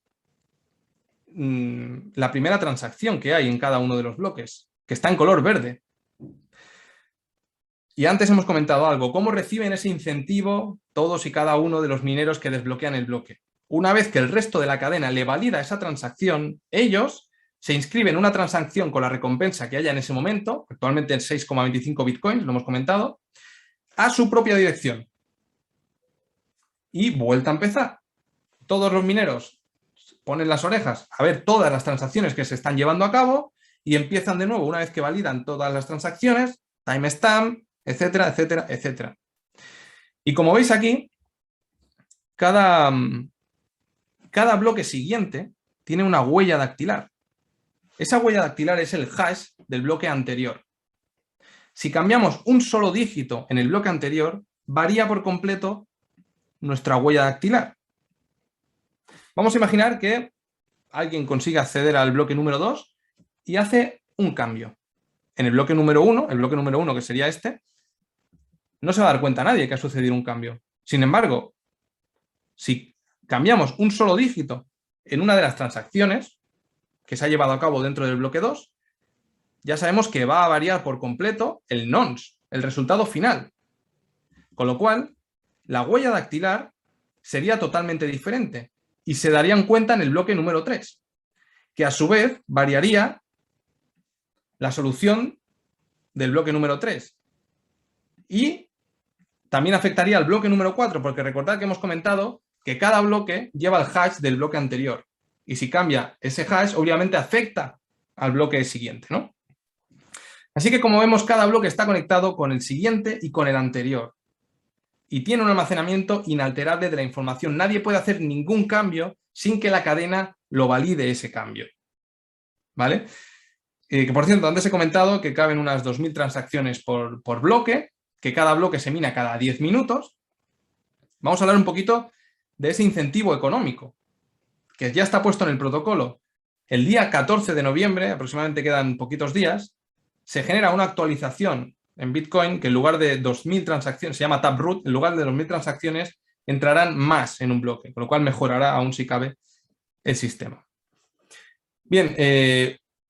la primera transacción que hay en cada uno de los bloques, que está en color verde. Y antes hemos comentado algo, cómo reciben ese incentivo todos y cada uno de los mineros que desbloquean el bloque. Una vez que el resto de la cadena le valida esa transacción, ellos se inscriben en una transacción con la recompensa que haya en ese momento, actualmente en 6,25 bitcoins, lo hemos comentado, a su propia dirección. Y vuelta a empezar. Todos los mineros ponen las orejas a ver todas las transacciones que se están llevando a cabo y empiezan de nuevo una vez que validan todas las transacciones, timestamp, etcétera, etcétera, etcétera. Y como veis aquí, cada bloque siguiente tiene una huella dactilar. Esa huella dactilar es el hash del bloque anterior. Si cambiamos un solo dígito en el bloque anterior, varía por completo nuestra huella dactilar. Vamos a imaginar que alguien consigue acceder al bloque número 2 y hace un cambio. En el bloque número 1, que sería este, no se va a dar cuenta nadie que ha sucedido un cambio. Sin embargo, si cambiamos un solo dígito en una de las transacciones que se ha llevado a cabo dentro del bloque 2, ya sabemos que va a variar por completo el nonce, el resultado final. Con lo cual, la huella dactilar sería totalmente diferente y se darían cuenta en el bloque número 3, que a su vez variaría la solución del bloque número 3 y también afectaría al bloque número 4, porque recordad que hemos comentado que cada bloque lleva el hash del bloque anterior y si cambia ese hash obviamente afecta al bloque siguiente, ¿no? Así que como vemos, cada bloque está conectado con el siguiente y con el anterior y tiene un almacenamiento inalterable de la información. Nadie puede hacer ningún cambio sin que la cadena lo valide ese cambio, ¿vale? Que por cierto, antes he comentado que caben unas 2000 transacciones por bloque, que cada bloque se mina cada 10 minutos. Vamos a hablar un poquito de ese incentivo económico, que ya está puesto en el protocolo. El día 14 de noviembre, aproximadamente quedan poquitos días, se genera una actualización en Bitcoin que en lugar de 2000 transacciones, se llama Taproot, en lugar de 2000 transacciones entrarán más en un bloque, con lo cual mejorará aún si cabe el sistema. Bien,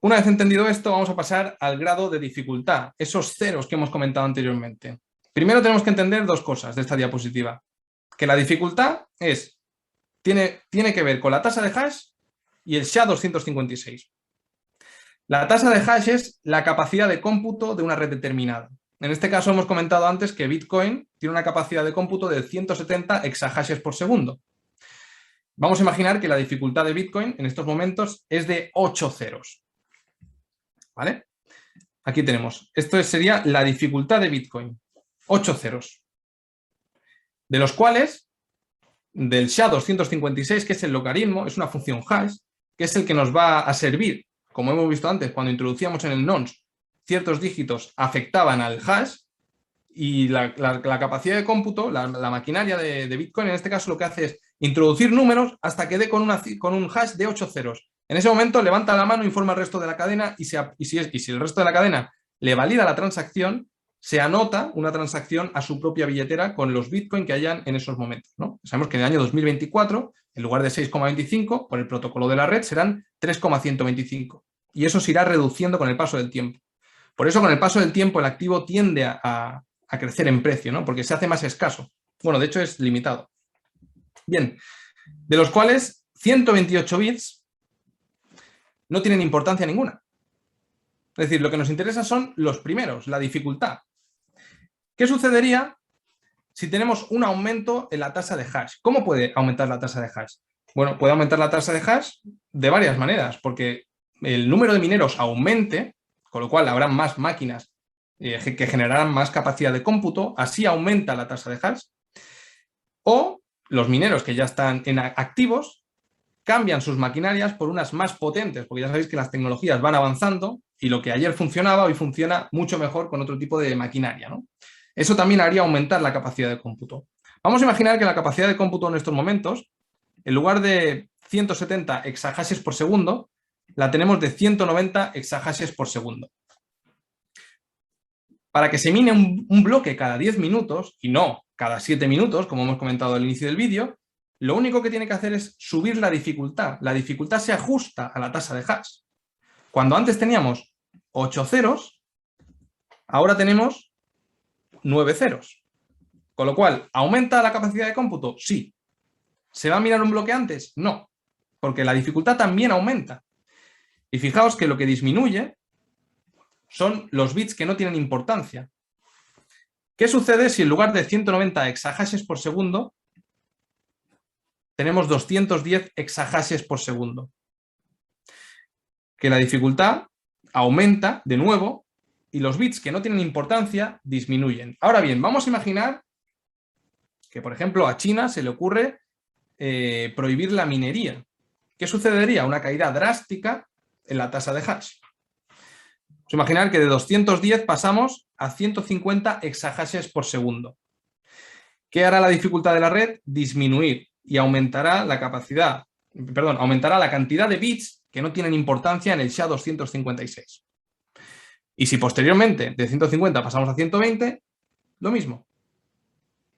una vez entendido esto, vamos a pasar al grado de dificultad, esos ceros que hemos comentado anteriormente. Primero tenemos que entender dos cosas de esta diapositiva. Que la dificultad tiene que ver con la tasa de hash y el SHA-256. La tasa de hash es la capacidad de cómputo de una red determinada. En este caso hemos comentado antes que Bitcoin tiene una capacidad de cómputo de 170 exahashes por segundo. Vamos a imaginar que la dificultad de Bitcoin en estos momentos es de 8 ceros. ¿Vale? Aquí tenemos. Esto sería la dificultad de Bitcoin. 8 ceros. De los cuales, del SHA-256, que es el logaritmo, es una función hash, que es el que nos va a servir, como hemos visto antes, cuando introducíamos en el nonce ciertos dígitos afectaban al hash y la capacidad de cómputo, la maquinaria de Bitcoin en este caso lo que hace es introducir números hasta que dé con un hash de 8 ceros. En ese momento levanta la mano, informa al resto de la cadena y si el resto de la cadena le valida la transacción, se anota una transacción a su propia billetera con los Bitcoin que hayan en esos momentos, ¿no? Sabemos que en el año 2024, en lugar de 6,25, por el protocolo de la red, serán 3,125. Y eso se irá reduciendo con el paso del tiempo. Por eso, con el paso del tiempo, el activo tiende a crecer en precio, ¿no? Porque se hace más escaso. Bueno, de hecho, es limitado. Bien, de los cuales 128 bits no tienen importancia ninguna. Es decir, lo que nos interesa son los primeros, la dificultad. ¿Qué sucedería si tenemos un aumento en la tasa de hash? ¿Cómo puede aumentar la tasa de hash? Bueno, puede aumentar la tasa de hash de varias maneras, porque el número de mineros aumente, con lo cual habrá más máquinas que generarán más capacidad de cómputo, así aumenta la tasa de hash. O los mineros que ya están activos cambian sus maquinarias por unas más potentes, porque ya sabéis que las tecnologías van avanzando y lo que ayer funcionaba hoy funciona mucho mejor con otro tipo de maquinaria, ¿no? Eso también haría aumentar la capacidad de cómputo. Vamos a imaginar que la capacidad de cómputo en estos momentos, en lugar de 170 exahashes por segundo, la tenemos de 190 exahashes por segundo. Para que se mine un bloque cada 10 minutos, y no cada 7 minutos, como hemos comentado al inicio del vídeo, lo único que tiene que hacer es subir la dificultad. La dificultad se ajusta a la tasa de hash. Cuando antes teníamos 8 ceros, ahora tenemos 9 ceros. Con lo cual, ¿aumenta la capacidad de cómputo? Sí. ¿Se va a minar un bloque antes? No. Porque la dificultad también aumenta. Y fijaos que lo que disminuye son los bits que no tienen importancia. ¿Qué sucede si en lugar de 190 exahashes por segundo tenemos 210 exahashes por segundo? Que la dificultad aumenta de nuevo y los bits que no tienen importancia disminuyen. Ahora bien, vamos a imaginar que, por ejemplo, a China se le ocurre prohibir la minería. ¿Qué sucedería? Una caída drástica en la tasa de hash. Vamos a imaginar que de 210 pasamos a 150 exahashes por segundo. ¿Qué hará la dificultad de la red? Disminuir y aumentará la capacidad, perdón, aumentará la cantidad de bits que no tienen importancia en el SHA-256. Y si posteriormente de 150 pasamos a 120, lo mismo.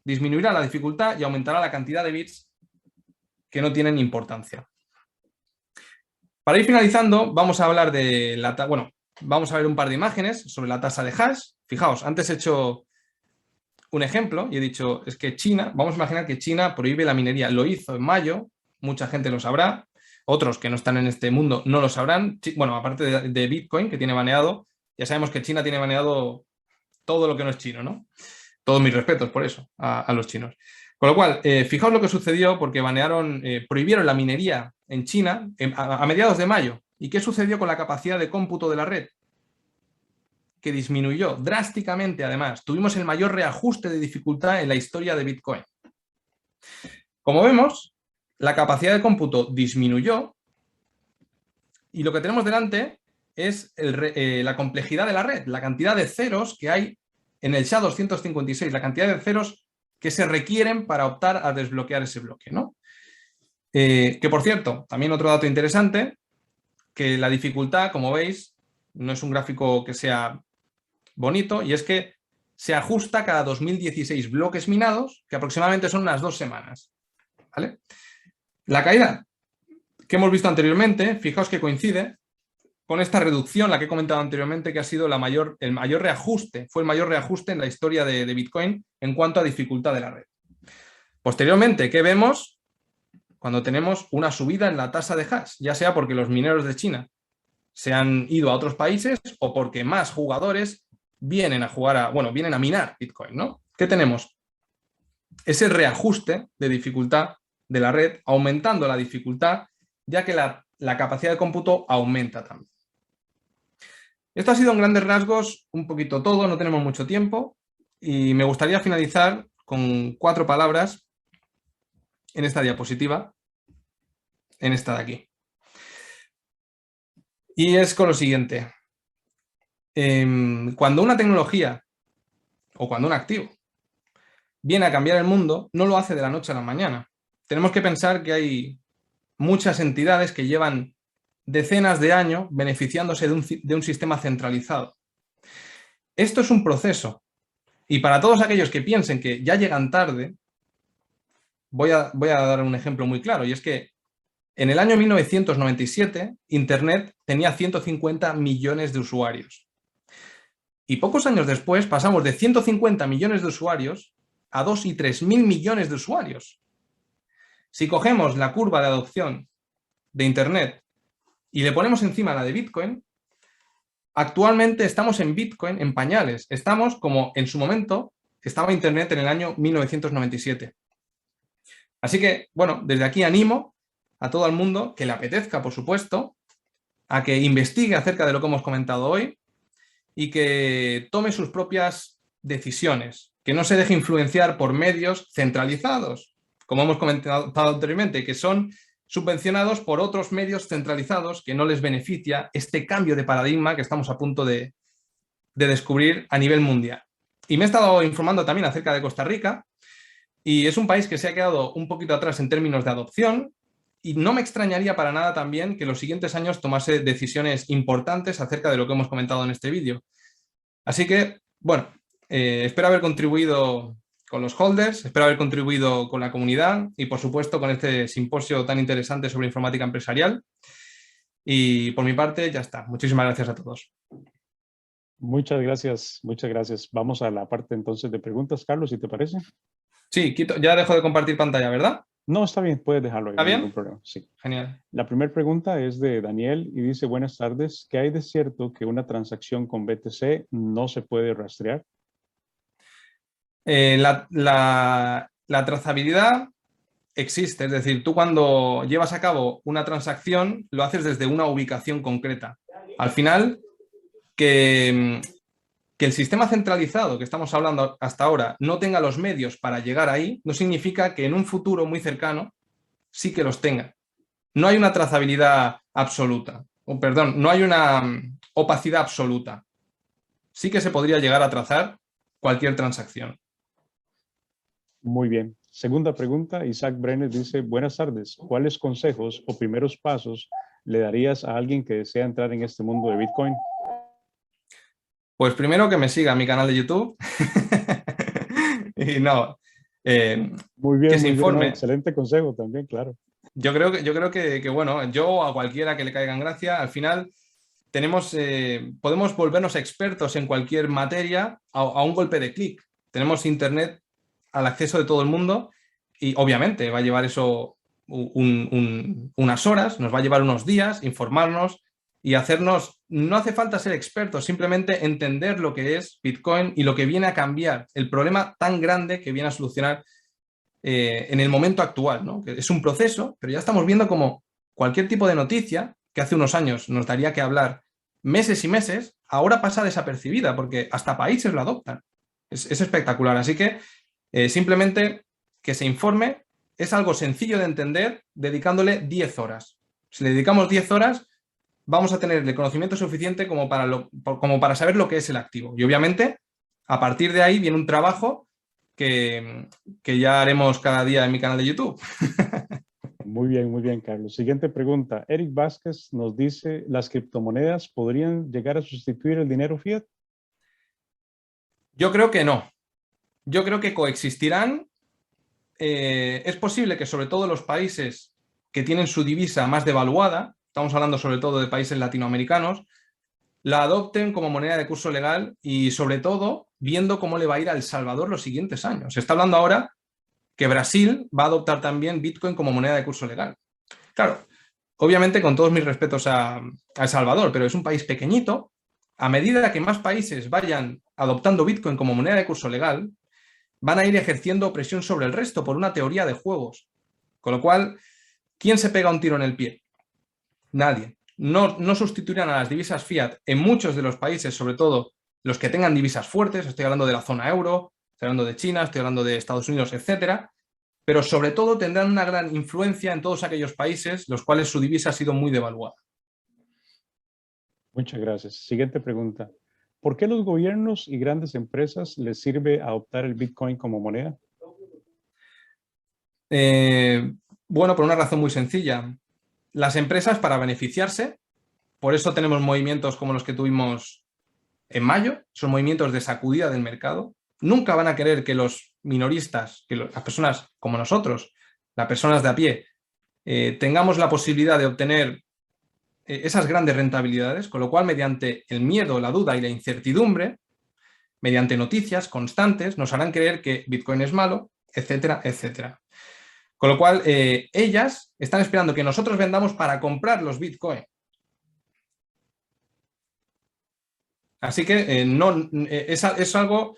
Disminuirá la dificultad y aumentará la cantidad de bits que no tienen importancia. Para ir finalizando, vamos a hablar de vamos a ver un par de imágenes sobre la tasa de hash. Fijaos, antes he hecho un ejemplo y he dicho, es que China, vamos a imaginar que China prohíbe la minería. Lo hizo en mayo, mucha gente lo sabrá, otros que no están en este mundo no lo sabrán. Bueno, aparte de Bitcoin, que tiene baneado, ya sabemos que China tiene baneado todo lo que no es chino, ¿no? Todos mis respetos por eso a los chinos. Con lo cual, fijaos lo que sucedió porque prohibieron la minería en China a mediados de mayo. ¿Y qué sucedió con la capacidad de cómputo de la red? Que disminuyó drásticamente, además. Tuvimos el mayor reajuste de dificultad en la historia de Bitcoin. Como vemos, la capacidad de cómputo disminuyó y lo que tenemos delante es la complejidad de la red, la cantidad de ceros que hay en el SHA-256, la cantidad de ceros que se requieren para optar a desbloquear ese bloque, ¿no? Que por cierto, también otro dato interesante, que la dificultad, como veis, no es un gráfico que sea bonito, y es que se ajusta cada 2016 bloques minados, que aproximadamente son unas 2 semanas. ¿Vale? La caída que hemos visto anteriormente, fijaos que coincide con esta reducción, la que he comentado anteriormente, que ha sido el mayor reajuste, fue el mayor reajuste en la historia de Bitcoin en cuanto a dificultad de la red. Posteriormente, ¿qué vemos? Cuando tenemos una subida en la tasa de hash, ya sea porque los mineros de China se han ido a otros países o porque más jugadores vienen a minar Bitcoin, ¿no? ¿Qué tenemos? Ese reajuste de dificultad de la red, aumentando la dificultad, ya que la capacidad de cómputo aumenta también. Esto ha sido en grandes rasgos un poquito todo, no tenemos mucho tiempo y me gustaría finalizar con 4 palabras en esta diapositiva, en esta de aquí. Y es con lo siguiente. Cuando una tecnología o cuando un activo viene a cambiar el mundo, no lo hace de la noche a la mañana. Tenemos que pensar que hay muchas entidades que llevan decenas de años beneficiándose de un sistema centralizado. Esto es un proceso. Y para todos aquellos que piensen que ya llegan tarde, voy a dar un ejemplo muy claro, y es que en el año 1997, Internet tenía 150 millones de usuarios. Y pocos años después pasamos de 150 millones de usuarios a 2 y 3.000 millones de usuarios. Si cogemos la curva de adopción de Internet y le ponemos encima la de Bitcoin, actualmente estamos en Bitcoin en pañales. Estamos como en su momento estaba Internet en el año 1997. Así que, bueno, desde aquí animo a todo el mundo que le apetezca, por supuesto, a que investigue acerca de lo que hemos comentado hoy y que tome sus propias decisiones, que no se deje influenciar por medios centralizados, como hemos comentado anteriormente, que son subvencionados por otros medios centralizados que no les beneficia este cambio de paradigma que estamos a punto de descubrir a nivel mundial. Y me he estado informando también acerca de Costa Rica, y es un país que se ha quedado un poquito atrás en términos de adopción, y no me extrañaría para nada también que en los siguientes años tomase decisiones importantes acerca de lo que hemos comentado en este vídeo. Así que, bueno, espero haber contribuido con los holders, espero haber contribuido con la comunidad y, por supuesto, con este simposio tan interesante sobre informática empresarial. Y por mi parte, ya está. Muchísimas gracias a todos. Muchas gracias, muchas gracias. Vamos a la parte entonces de preguntas, Carlos, si te parece. Sí, ya dejo de compartir pantalla, ¿verdad? No, está bien, puedes dejarlo ahí. ¿Está bien? Ningún problema. Sí. Genial. La primera pregunta es de Daniel y dice, buenas tardes, ¿qué hay de cierto que una transacción con BTC no se puede rastrear? La trazabilidad existe, es decir, tú cuando llevas a cabo una transacción lo haces desde una ubicación concreta. Al final, que el sistema centralizado que estamos hablando hasta ahora no tenga los medios para llegar ahí, no significa que en un futuro muy cercano sí que los tenga. No hay una trazabilidad absoluta, no hay una opacidad absoluta. Sí que se podría llegar a trazar cualquier transacción. Muy bien. Segunda pregunta, Isaac Brenner dice, buenas tardes, ¿cuáles consejos o primeros pasos le darías a alguien que desea entrar en este mundo de Bitcoin? Pues primero que me siga en mi canal de YouTube. Y no, muy bien, que se informe. Bien, excelente consejo también, claro. Yo creo que, bueno, yo a cualquiera que le caiga en gracia, al final podemos volvernos expertos en cualquier materia a un golpe de clic. Tenemos Internet al acceso de todo el mundo y obviamente va a llevar eso unas horas, nos va a llevar unos días, informarnos y hacernos, no hace falta ser expertos, simplemente entender lo que es Bitcoin y lo que viene a cambiar, el problema tan grande que viene a solucionar en el momento actual, ¿no? Que es un proceso, pero ya estamos viendo como cualquier tipo de noticia que hace unos años nos daría que hablar meses y meses, ahora pasa desapercibida porque hasta países lo adoptan. Es espectacular. Así que simplemente que se informe, es algo sencillo de entender, dedicándole 10 horas. Si le dedicamos 10 horas, vamos a tener el conocimiento suficiente como para saber lo que es el activo. Y obviamente, a partir de ahí viene un trabajo que ya haremos cada día en mi canal de YouTube. Muy bien, Carlos. Siguiente pregunta. Eric Vázquez nos dice, ¿las criptomonedas podrían llegar a sustituir el dinero fiat? Yo creo que no. Yo creo que coexistirán. Es posible que sobre todo los países que tienen su divisa más devaluada, estamos hablando sobre todo de países latinoamericanos, la adopten como moneda de curso legal y sobre todo viendo cómo le va a ir a El Salvador los siguientes años. Se está hablando ahora que Brasil va a adoptar también Bitcoin como moneda de curso legal. Claro, obviamente con todos mis respetos a El Salvador, pero es un país pequeñito. A medida que más países vayan adoptando Bitcoin como moneda de curso legal, van a ir ejerciendo presión sobre el resto por una teoría de juegos. Con lo cual, ¿quién se pega un tiro en el pie? Nadie. No sustituirán a las divisas fiat en muchos de los países, sobre todo los que tengan divisas fuertes. Estoy hablando de la zona euro, estoy hablando de China, estoy hablando de Estados Unidos, etcétera. Pero sobre todo tendrán una gran influencia en todos aquellos países los cuales su divisa ha sido muy devaluada. Muchas gracias. Siguiente pregunta. ¿Por qué los gobiernos y grandes empresas les sirve adoptar el Bitcoin como moneda? Bueno, por una razón muy sencilla. Las empresas, para beneficiarse, por eso tenemos movimientos como los que tuvimos en mayo, son movimientos de sacudida del mercado. Nunca van a querer que los minoristas, que las personas como nosotros, las personas de a pie, tengamos la posibilidad de obtener esas grandes rentabilidades, con lo cual mediante el miedo, la duda y la incertidumbre, mediante noticias constantes, nos harán creer que Bitcoin es malo, etcétera, etcétera. Con lo cual, ellas están esperando que nosotros vendamos para comprar los Bitcoin. Así que es algo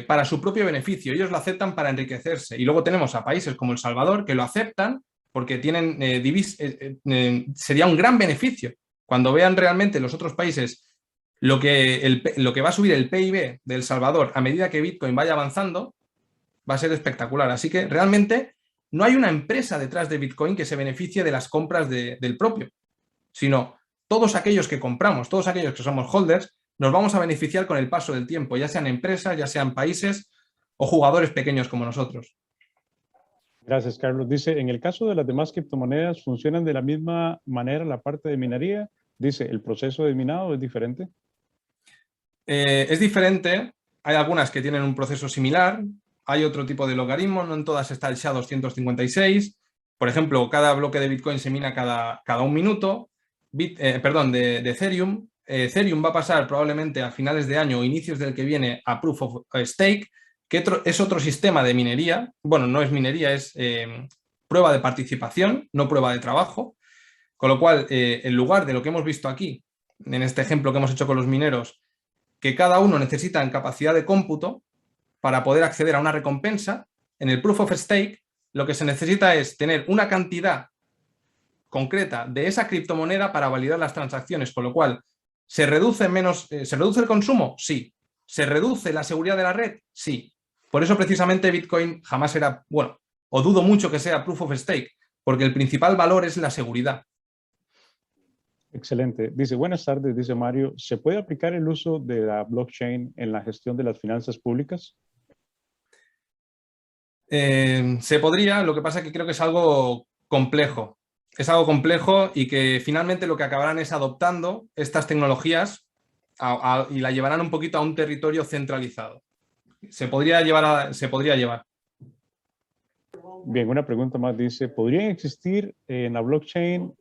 para su propio beneficio. Ellos lo aceptan para enriquecerse. Y luego tenemos a países como El Salvador que lo aceptan porque tienen sería un gran beneficio. Cuando vean realmente los otros países lo que va a subir el PIB de El Salvador a medida que Bitcoin vaya avanzando, va a ser espectacular. Así que realmente no hay una empresa detrás de Bitcoin que se beneficie de las compras del propio, sino todos aquellos que compramos, todos aquellos que somos holders, nos vamos a beneficiar con el paso del tiempo, ya sean empresas, ya sean países o jugadores pequeños como nosotros. Gracias, Carlos. Dice, en el caso de las demás criptomonedas, ¿funcionan de la misma manera la parte de minería? Dice, ¿el proceso de minado es diferente? Es diferente. Hay algunas que tienen un proceso similar. Hay otro tipo de logaritmo. No en todas está el SHA-256. Por ejemplo, cada bloque de Bitcoin se mina cada un minuto. De Ethereum. Ethereum va a pasar probablemente a finales de año o inicios del que viene a Proof of Stake, que es otro sistema de minería. Bueno, no es minería, es prueba de participación, no prueba de trabajo. Con lo cual, en lugar de lo que hemos visto aquí, en este ejemplo que hemos hecho con los mineros, que cada uno necesita en capacidad de cómputo para poder acceder a una recompensa, en el Proof of Stake lo que se necesita es tener una cantidad concreta de esa criptomoneda para validar las transacciones, con lo cual ¿se reduce el consumo? Sí. ¿Se reduce la seguridad de la red? Sí. Por eso precisamente Bitcoin jamás será, bueno, o dudo mucho que sea Proof of Stake, porque el principal valor es la seguridad. Excelente. Dice, buenas tardes, dice Mario, ¿se puede aplicar el uso de la blockchain en la gestión de las finanzas públicas? Se podría, lo que pasa es que creo que es algo complejo. Es algo complejo y que finalmente lo que acabarán es adoptando estas tecnologías y la llevarán un poquito a un territorio centralizado. Se podría llevar. Bien, una pregunta más dice, ¿podrían existir en la blockchain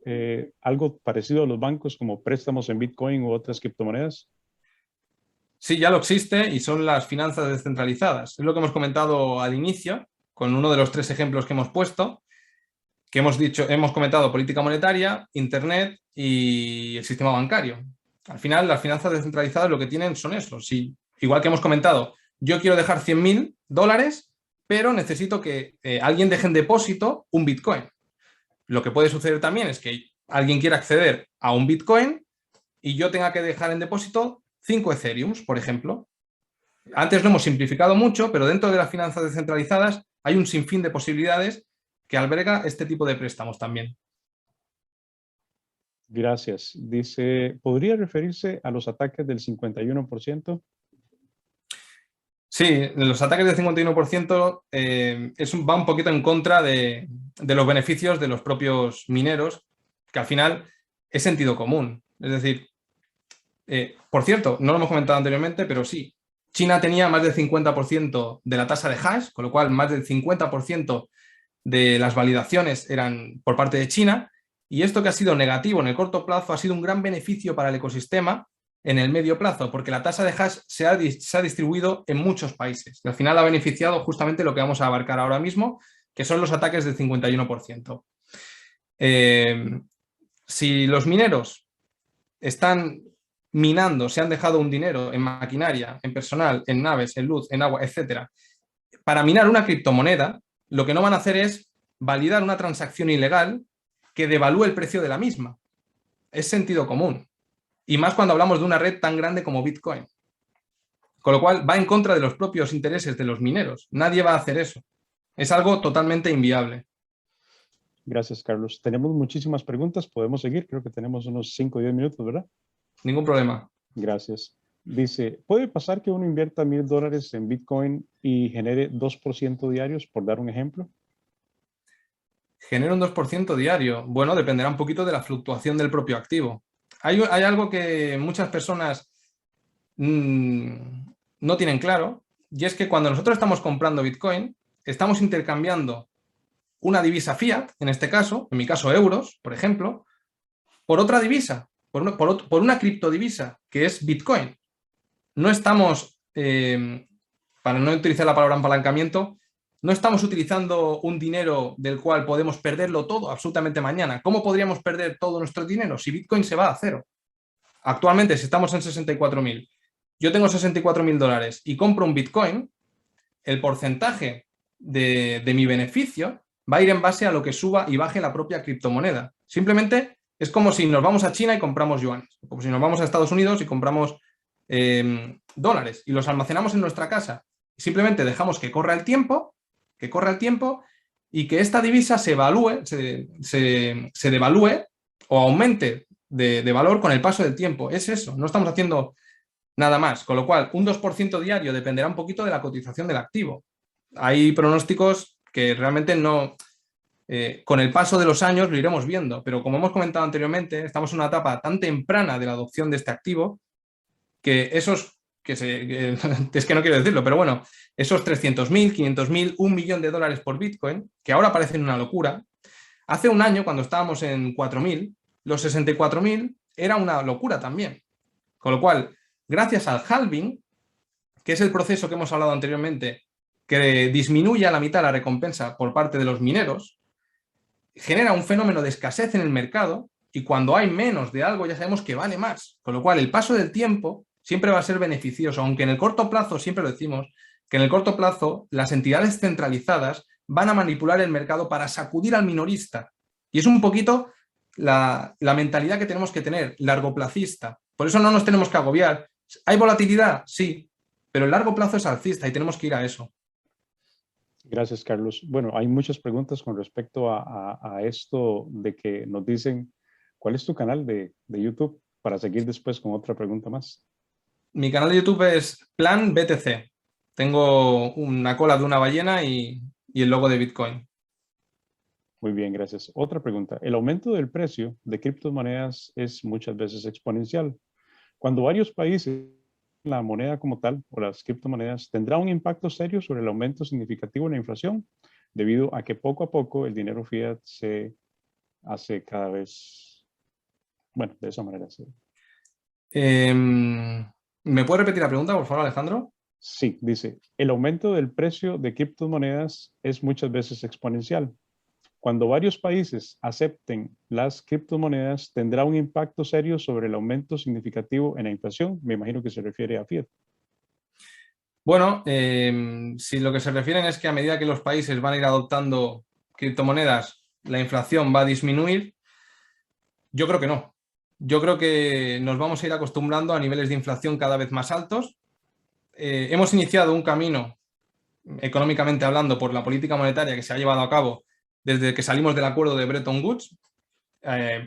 algo parecido a los bancos como préstamos en Bitcoin u otras criptomonedas? Sí, ya lo existe y son las finanzas descentralizadas. Es lo que hemos comentado al inicio, con uno de los 3 ejemplos que hemos puesto, que hemos comentado política monetaria, Internet y el sistema bancario. Al final, las finanzas descentralizadas lo que tienen son eso. Si, igual que hemos comentado, yo quiero dejar $100.000, pero necesito que alguien deje en depósito un Bitcoin. Lo que puede suceder también es que alguien quiera acceder a un Bitcoin y yo tenga que dejar en depósito 5 Ethereums, por ejemplo. Antes lo hemos simplificado mucho, pero dentro de las finanzas descentralizadas hay un sinfín de posibilidades que alberga este tipo de préstamos también. Gracias. Dice, ¿podría referirse a los ataques del 51%? Sí, los ataques del 51% va un poquito en contra de los beneficios de los propios mineros, que al final es sentido común. Es decir, por cierto, no lo hemos comentado anteriormente, pero sí, China tenía más del 50% de la tasa de hash, con lo cual más del 50% de las validaciones eran por parte de China, y esto que ha sido negativo en el corto plazo ha sido un gran beneficio para el ecosistema en el medio plazo, porque la tasa de hash se ha distribuido en muchos países. Y al final ha beneficiado justamente lo que vamos a abarcar ahora mismo, que son los ataques del 51%. Si los mineros están minando, se han dejado un dinero en maquinaria, en personal, en naves, en luz, en agua, etcétera, para minar una criptomoneda, lo que no van a hacer es validar una transacción ilegal que devalúe el precio de la misma. Es sentido común. Y más cuando hablamos de una red tan grande como Bitcoin. Con lo cual va en contra de los propios intereses de los mineros. Nadie va a hacer eso. Es algo totalmente inviable. Gracias, Carlos. Tenemos muchísimas preguntas. Podemos seguir. Creo que tenemos unos 5 o 10 minutos, ¿verdad? Ningún problema. Gracias. Dice, ¿puede pasar que uno invierta $1,000 en Bitcoin y genere 2% diarios, por dar un ejemplo? Genera un 2% diario. Bueno, dependerá un poquito de la fluctuación del propio activo. Hay algo que muchas personas no tienen claro, y es que cuando nosotros estamos comprando Bitcoin, estamos intercambiando una divisa fiat, en este caso, en mi caso euros, por ejemplo, por otra divisa, por una criptodivisa, que es Bitcoin. No estamos, para no utilizar la palabra apalancamiento, no estamos utilizando un dinero del cual podemos perderlo todo absolutamente mañana. ¿Cómo podríamos perder todo nuestro dinero si Bitcoin se va a cero? Actualmente, si estamos en 64.000, yo tengo $64.000 y compro un Bitcoin, el porcentaje de mi beneficio va a ir en base a lo que suba y baje la propia criptomoneda. Simplemente es como si nos vamos a China y compramos yuanes, como si nos vamos a Estados Unidos y compramos dólares y los almacenamos en nuestra casa. Simplemente dejamos que corra el tiempo y que esta divisa se devalúe o aumente de valor con el paso del tiempo. Es eso, no estamos haciendo nada más. Con lo cual, un 2% diario dependerá un poquito de la cotización del activo. Hay pronósticos que realmente no... con el paso de los años lo iremos viendo, pero como hemos comentado anteriormente, estamos en una etapa tan temprana de la adopción de este activo que esos... es que no quiero decirlo, pero bueno, esos 300.000, 500.000, $1.000.000 por Bitcoin, que ahora parecen una locura, hace un año, cuando estábamos en 4.000, los 64.000 era una locura también. Con lo cual, gracias al halving, que es el proceso que hemos hablado anteriormente, que disminuye a la mitad la recompensa por parte de los mineros, genera un fenómeno de escasez en el mercado y cuando hay menos de algo ya sabemos que vale más. Con lo cual, el paso del tiempo siempre va a ser beneficioso, aunque en el corto plazo, siempre lo decimos, que en el corto plazo las entidades centralizadas van a manipular el mercado para sacudir al minorista. Y es un poquito la mentalidad que tenemos que tener, largoplacista. Por eso no nos tenemos que agobiar. ¿Hay volatilidad? Sí, pero el largo plazo es alcista y tenemos que ir a eso. Gracias, Carlos. Bueno, hay muchas preguntas con respecto a esto de que nos dicen, ¿cuál es tu canal de YouTube? Para seguir después con otra pregunta más. Mi canal de YouTube es Plan BTC. Tengo una cola de una ballena y el logo de Bitcoin. Muy bien, gracias. Otra pregunta. El aumento del precio de criptomonedas es muchas veces exponencial. Cuando varios países, la moneda como tal o las criptomonedas, tendrá un impacto serio sobre el aumento significativo de la inflación, debido a que poco a poco el dinero fiat se hace cada vez, bueno, de esa manera. Sí. ¿Me puede repetir la pregunta, por favor, Alejandro? Sí, dice, el aumento del precio de criptomonedas es muchas veces exponencial. Cuando varios países acepten las criptomonedas, tendrá un impacto serio sobre el aumento significativo en la inflación. Me imagino que se refiere a Fiat. Bueno, si lo que se refieren es que a medida que los países van a ir adoptando criptomonedas, la inflación va a disminuir, yo creo que no. Yo creo que nos vamos a ir acostumbrando a niveles de inflación cada vez más altos. Hemos iniciado un camino, económicamente hablando, por la política monetaria que se ha llevado a cabo desde que salimos del acuerdo de Bretton Woods,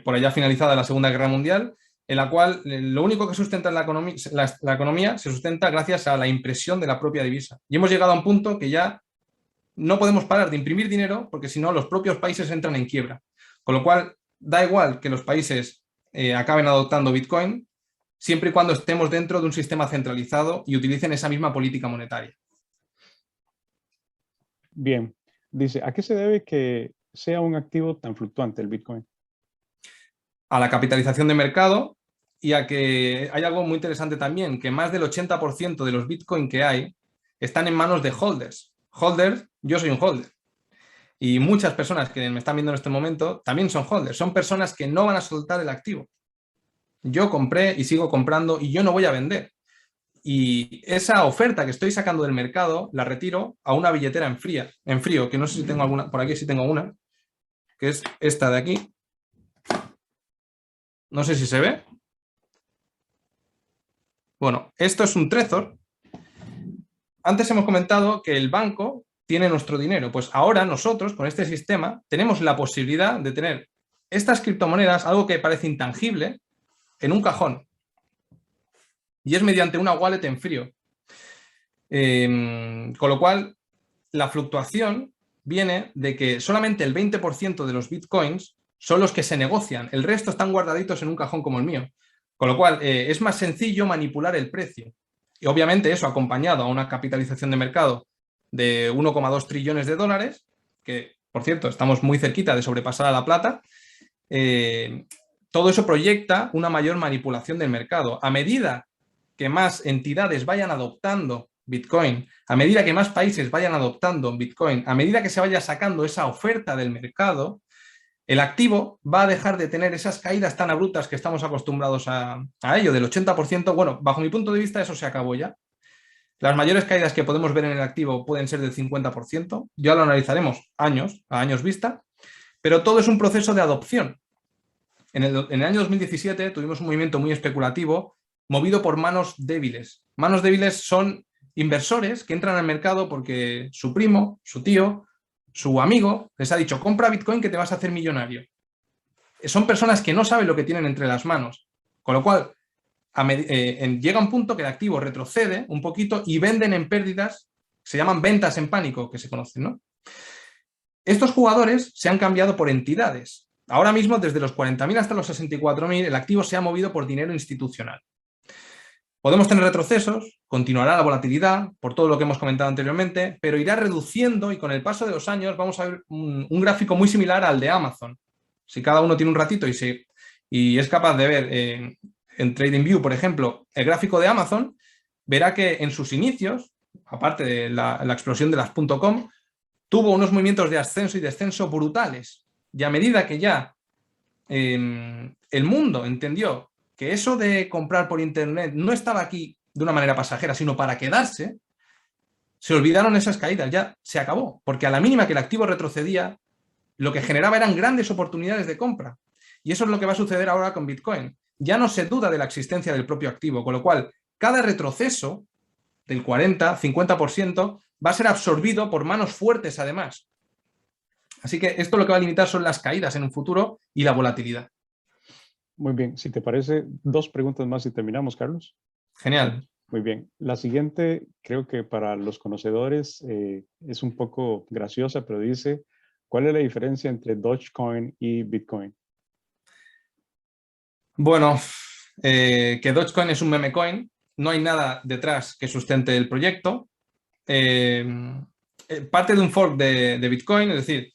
por allá finalizada la Segunda Guerra Mundial, en la cual lo único que sustenta la economía se sustenta gracias a la impresión de la propia divisa. Y hemos llegado a un punto que ya no podemos parar de imprimir dinero porque si no los propios países entran en quiebra. Con lo cual, da igual que los países acaben adoptando Bitcoin, siempre y cuando estemos dentro de un sistema centralizado y utilicen esa misma política monetaria. Bien, dice, ¿a qué se debe que sea un activo tan fluctuante el Bitcoin? A la capitalización de mercado y a que hay algo muy interesante también, que más del 80% de los Bitcoin que hay están en manos de holders. Holders, yo soy un holder. Y muchas personas que me están viendo en este momento también son holders. Son personas que no van a soltar el activo. Yo compré y sigo comprando y yo no voy a vender. Y esa oferta que estoy sacando del mercado la retiro a una billetera en frío, que no sé si tengo alguna, por aquí sí tengo una, que es esta de aquí. No sé si se ve. Bueno, esto es un Trezor. Antes hemos comentado que el banco tiene nuestro dinero. Pues ahora nosotros, con este sistema, tenemos la posibilidad de tener estas criptomonedas, algo que parece intangible, en un cajón. Y es mediante una wallet en frío. Con lo cual, la fluctuación viene de que solamente el 20% de los bitcoins son los que se negocian. El resto están guardaditos en un cajón como el mío. Con lo cual, es más sencillo manipular el precio. Y obviamente eso acompañado a una capitalización de mercado de 1,2 trillones de dólares, que por cierto estamos muy cerquita de sobrepasar a la plata, todo eso proyecta una mayor manipulación del mercado. A medida que más entidades vayan adoptando Bitcoin, a medida que más países vayan adoptando Bitcoin, a medida que se vaya sacando esa oferta del mercado, el activo va a dejar de tener esas caídas tan abruptas que estamos acostumbrados a ello, del 80%. Bueno, bajo mi punto de vista eso se acabó ya. Las mayores caídas que podemos ver en el activo pueden ser del 50%. Ya lo analizaremos a años vista, pero todo es un proceso de adopción. En el año 2017 tuvimos un movimiento muy especulativo movido por manos débiles. Manos débiles son inversores que entran al mercado porque su primo, su tío, su amigo les ha dicho compra Bitcoin que te vas a hacer millonario. Son personas que no saben lo que tienen entre las manos, con lo cual llega un punto que el activo retrocede un poquito y venden en pérdidas, se llaman ventas en pánico, que se conocen, ¿no? Estos jugadores se han cambiado por entidades. Ahora mismo, desde los 40.000 hasta los 64.000, el activo se ha movido por dinero institucional. Podemos tener retrocesos, continuará la volatilidad, por todo lo que hemos comentado anteriormente, pero irá reduciendo y con el paso de los años vamos a ver un gráfico muy similar al de Amazon. Si cada uno tiene un ratito y es capaz de ver en TradingView, por ejemplo, el gráfico de Amazon, verá que en sus inicios, aparte de la explosión de las .com, tuvo unos movimientos de ascenso y descenso brutales. Y a medida que ya el mundo entendió que eso de comprar por internet no estaba aquí de una manera pasajera, sino para quedarse, se olvidaron esas caídas, ya se acabó, porque a la mínima que el activo retrocedía, lo que generaba eran grandes oportunidades de compra. Y eso es lo que va a suceder ahora con Bitcoin. Ya no se duda de la existencia del propio activo, con lo cual cada retroceso del 40-50% va a ser absorbido por manos fuertes además. Así que esto lo que va a limitar son las caídas en un futuro y la volatilidad. Muy bien, si te parece, dos preguntas más y terminamos, Carlos. Genial. Muy bien. La siguiente, creo que para los conocedores es un poco graciosa, pero dice, ¿cuál es la diferencia entre Dogecoin y Bitcoin? Bueno, que Dogecoin es un meme coin, no hay nada detrás que sustente el proyecto. Parte de un fork de Bitcoin, es decir,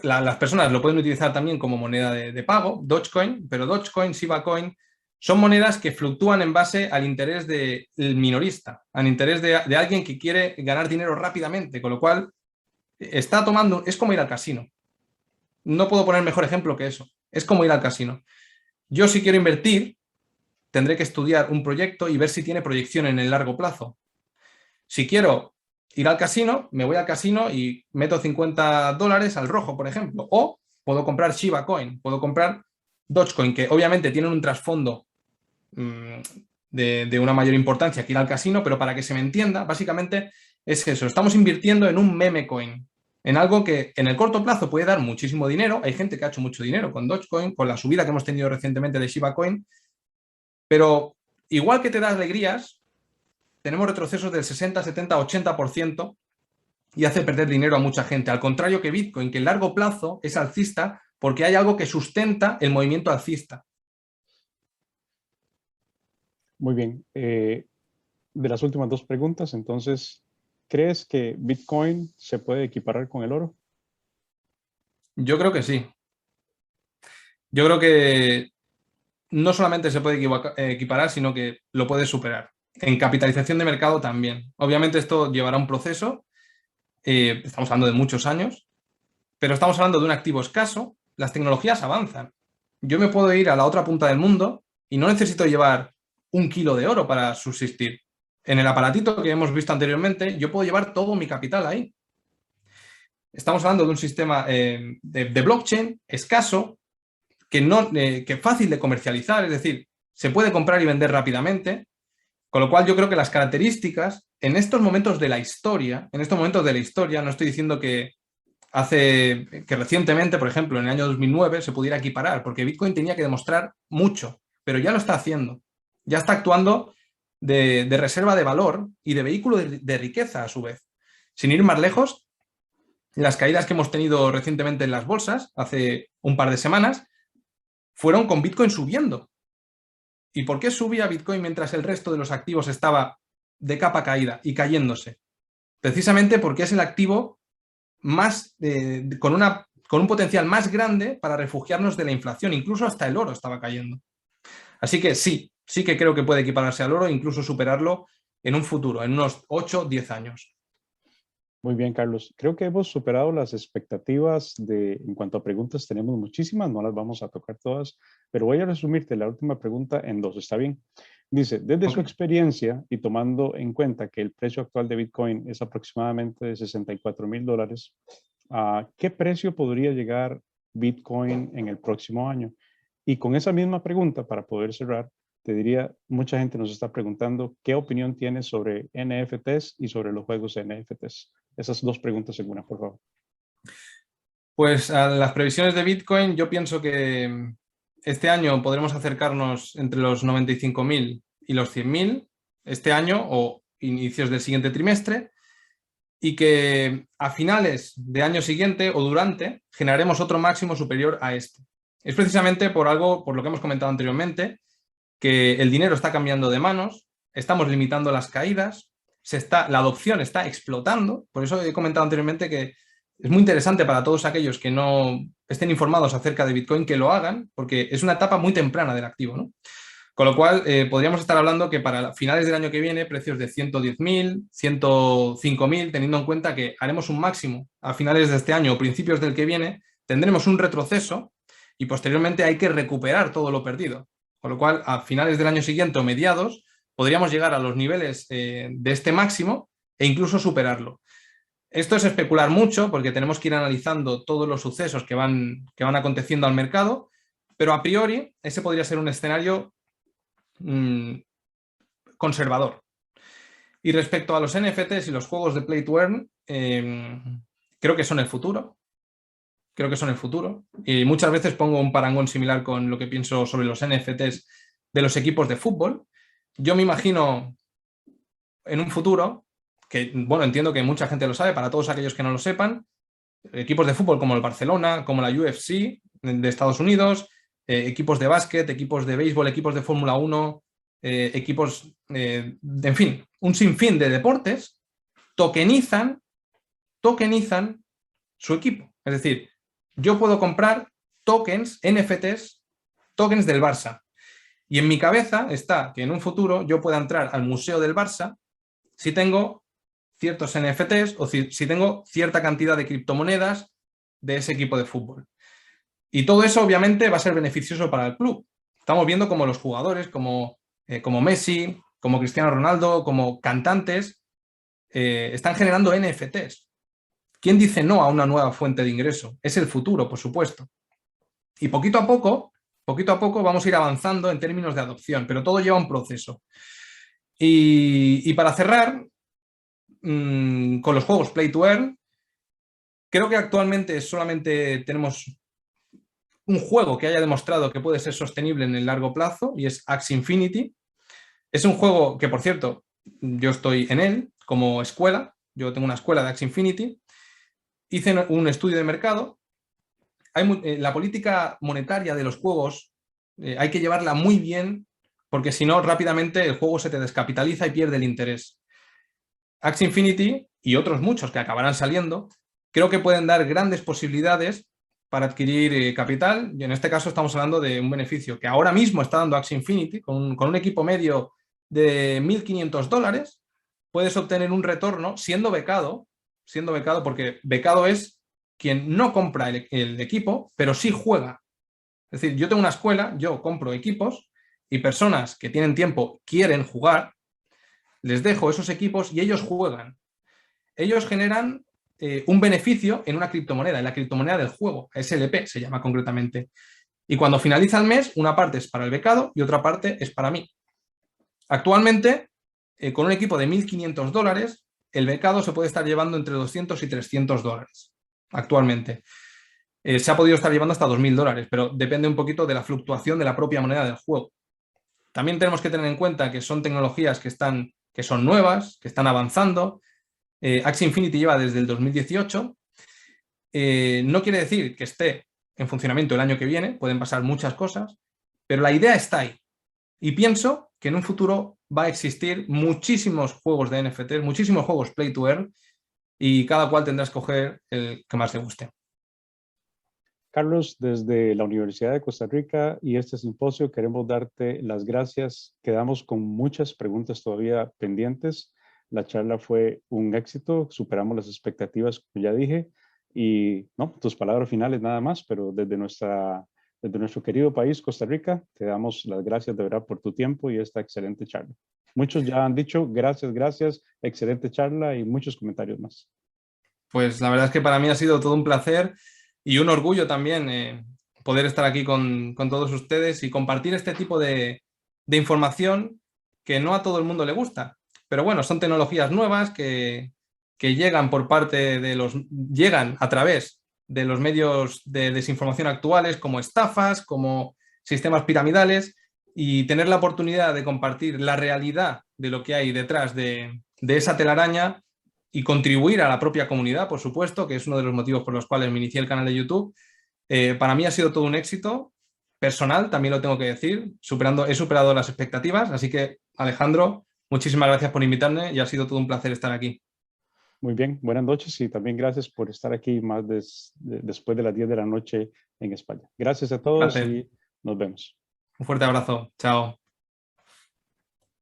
las personas lo pueden utilizar también como moneda de pago, Dogecoin, pero Dogecoin, Shiba Coin, son monedas que fluctúan en base al interés del minorista, al interés de alguien que quiere ganar dinero rápidamente, con lo cual está tomando, es como ir al casino. No puedo poner mejor ejemplo que eso. Es como ir al casino. Yo, si quiero invertir, tendré que estudiar un proyecto y ver si tiene proyección en el largo plazo. Si quiero ir al casino, me voy al casino y meto $50 al rojo, por ejemplo. O puedo comprar Shiba Coin, puedo comprar Dogecoin, que obviamente tienen un trasfondo de una mayor importancia que ir al casino, pero para que se me entienda, básicamente es eso. Estamos invirtiendo en un meme coin, en algo que en el corto plazo puede dar muchísimo dinero. Hay gente que ha hecho mucho dinero con Dogecoin, con la subida que hemos tenido recientemente de Shiba Coin, pero igual que te da alegrías, tenemos retrocesos del 60, 70, 80% y hace perder dinero a mucha gente. Al contrario que Bitcoin, que en largo plazo es alcista porque hay algo que sustenta el movimiento alcista. Muy bien. De las últimas dos preguntas, entonces, ¿crees que Bitcoin se puede equiparar con el oro? Yo creo que sí. Yo creo que no solamente se puede equiparar, sino que lo puede superar. En capitalización de mercado también. Obviamente esto llevará un proceso, estamos hablando de muchos años, pero estamos hablando de un activo escaso. Las tecnologías avanzan. Yo me puedo ir a la otra punta del mundo y no necesito llevar 1 kilo de oro para subsistir. En el aparatito que hemos visto anteriormente, yo puedo llevar todo mi capital ahí. Estamos hablando de un sistema de blockchain escaso, que fácil de comercializar, es decir, se puede comprar y vender rápidamente, con lo cual yo creo que las características en estos momentos de la historia, no estoy diciendo que recientemente, por ejemplo, en el año 2009 se pudiera equiparar, porque Bitcoin tenía que demostrar mucho, pero ya lo está haciendo, ya está actuando de reserva de valor y de vehículo de riqueza a su vez. Sin ir más lejos, las caídas que hemos tenido recientemente en las bolsas, hace un par de semanas, fueron con Bitcoin subiendo. ¿Y por qué subía Bitcoin mientras el resto de los activos estaba de capa caída y cayéndose? Precisamente porque es el activo más con un potencial más grande para refugiarnos de la inflación. Incluso hasta el oro estaba cayendo. Así que sí que creo que puede equipararse al oro e incluso superarlo en un futuro, en unos 8 o 10 años. Muy bien, Carlos. Creo que hemos superado las expectativas en cuanto a preguntas. Tenemos muchísimas, no las vamos a tocar todas, pero voy a resumirte la última pregunta en dos, ¿está bien? Dice, desde su experiencia y tomando en cuenta que el precio actual de Bitcoin es aproximadamente de $64,000, ¿a qué precio podría llegar Bitcoin en el próximo año? Y con esa misma pregunta, para poder cerrar, te diría, mucha gente nos está preguntando qué opinión tienes sobre NFTs y sobre los juegos de NFTs. Esas dos preguntas en una, por favor. Pues a las previsiones de Bitcoin, yo pienso que este año podremos acercarnos entre los 95.000 y los 100.000 este año o inicios del siguiente trimestre, y que a finales de año siguiente o durante generaremos otro máximo superior a este. Es precisamente por lo que hemos comentado anteriormente, que el dinero está cambiando de manos, estamos limitando las caídas, la adopción está explotando. Por eso he comentado anteriormente que es muy interesante para todos aquellos que no estén informados acerca de Bitcoin que lo hagan, porque es una etapa muy temprana del activo, ¿no? Con lo cual, podríamos estar hablando que para finales del año que viene, precios de 110.000, 105.000, teniendo en cuenta que haremos un máximo a finales de este año o principios del que viene, tendremos un retroceso y posteriormente hay que recuperar todo lo perdido. Con lo cual, a finales del año siguiente o mediados, podríamos llegar a los niveles de este máximo e incluso superarlo. Esto es especular mucho porque tenemos que ir analizando todos los sucesos que van aconteciendo al mercado, pero a priori ese podría ser un escenario conservador. Y respecto a los NFTs y los juegos de Play to Earn, creo que son el futuro. Creo que son el futuro. Y muchas veces pongo un parangón similar con lo que pienso sobre los NFTs de los equipos de fútbol. Yo me imagino en un futuro, que bueno, entiendo que mucha gente lo sabe, para todos aquellos que no lo sepan, equipos de fútbol como el Barcelona, como la UFC de Estados Unidos, equipos de básquet, equipos de béisbol, equipos de Fórmula 1, equipos, en fin, un sinfín de deportes, tokenizan su equipo. Es decir, yo puedo comprar tokens, NFTs, tokens del Barça. Y en mi cabeza está que en un futuro yo pueda entrar al museo del Barça si tengo ciertos NFTs o si tengo cierta cantidad de criptomonedas de ese equipo de fútbol. Y todo eso obviamente va a ser beneficioso para el club. Estamos viendo como los jugadores, como Messi, como Cristiano Ronaldo, como cantantes, están generando NFTs. ¿Quién dice no a una nueva fuente de ingreso? Es el futuro, por supuesto. Y poquito a poco vamos a ir avanzando en términos de adopción, pero todo lleva un proceso. Y para cerrar, con los juegos Play to Earn, creo que actualmente solamente tenemos un juego que haya demostrado que puede ser sostenible en el largo plazo y es Axie Infinity. Es un juego que, por cierto, yo estoy en él como escuela. Yo tengo una escuela de Axie Infinity. Hice un estudio de mercado. La política monetaria de los juegos hay que llevarla muy bien porque si no, rápidamente el juego se te descapitaliza y pierde el interés. Axie Infinity y otros muchos que acabarán saliendo, creo que pueden dar grandes posibilidades para adquirir capital, y en este caso estamos hablando de un beneficio que ahora mismo está dando Axie Infinity, con un equipo medio de $1.500, puedes obtener un retorno siendo becado, porque becado es quien no compra el equipo, pero sí juega. Es decir, yo tengo una escuela, yo compro equipos y personas que tienen tiempo quieren jugar, les dejo esos equipos y ellos juegan. Ellos generan un beneficio en una criptomoneda, en la criptomoneda del juego, SLP se llama concretamente. Y cuando finaliza el mes, una parte es para el becado y otra parte es para mí. Actualmente, con un equipo de $1.500, el becado se puede estar llevando entre $200 y $300 actualmente. Se ha podido estar llevando hasta $2.000, pero depende un poquito de la fluctuación de la propia moneda del juego. También tenemos que tener en cuenta que son tecnologías que son nuevas, que están avanzando. Axie Infinity lleva desde el 2018. No quiere decir que esté en funcionamiento el año que viene, pueden pasar muchas cosas, pero la idea está ahí. Y pienso que en un futuro va a existir muchísimos juegos de NFTs, muchísimos juegos Play to Earn, y cada cual tendrá que escoger el que más le guste. Carlos, desde la Universidad de Costa Rica y este simposio queremos darte las gracias. Quedamos con muchas preguntas todavía pendientes. La charla fue un éxito, superamos las expectativas, como ya dije, y no, tus palabras finales nada más, pero desde nuestro querido país, Costa Rica, te damos las gracias de verdad por tu tiempo y esta excelente charla. Muchos ya han dicho gracias, excelente charla y muchos comentarios más. Pues la verdad es que para mí ha sido todo un placer y un orgullo también poder estar aquí con todos ustedes y compartir este tipo de información que no a todo el mundo le gusta. Pero bueno, son tecnologías nuevas que llegan llegan a través de los medios de desinformación actuales, como estafas, como sistemas piramidales, y tener la oportunidad de compartir la realidad de lo que hay detrás de esa telaraña y contribuir a la propia comunidad, por supuesto, que es uno de los motivos por los cuales me inicié el canal de YouTube. Para mí ha sido todo un éxito personal, también lo tengo que decir, he superado las expectativas, así que Alejandro, muchísimas gracias por invitarme y ha sido todo un placer estar aquí. Muy bien, buenas noches y también gracias por estar aquí después de las 10 de la noche en España. Gracias a todos y nos vemos. Un fuerte abrazo. Chao.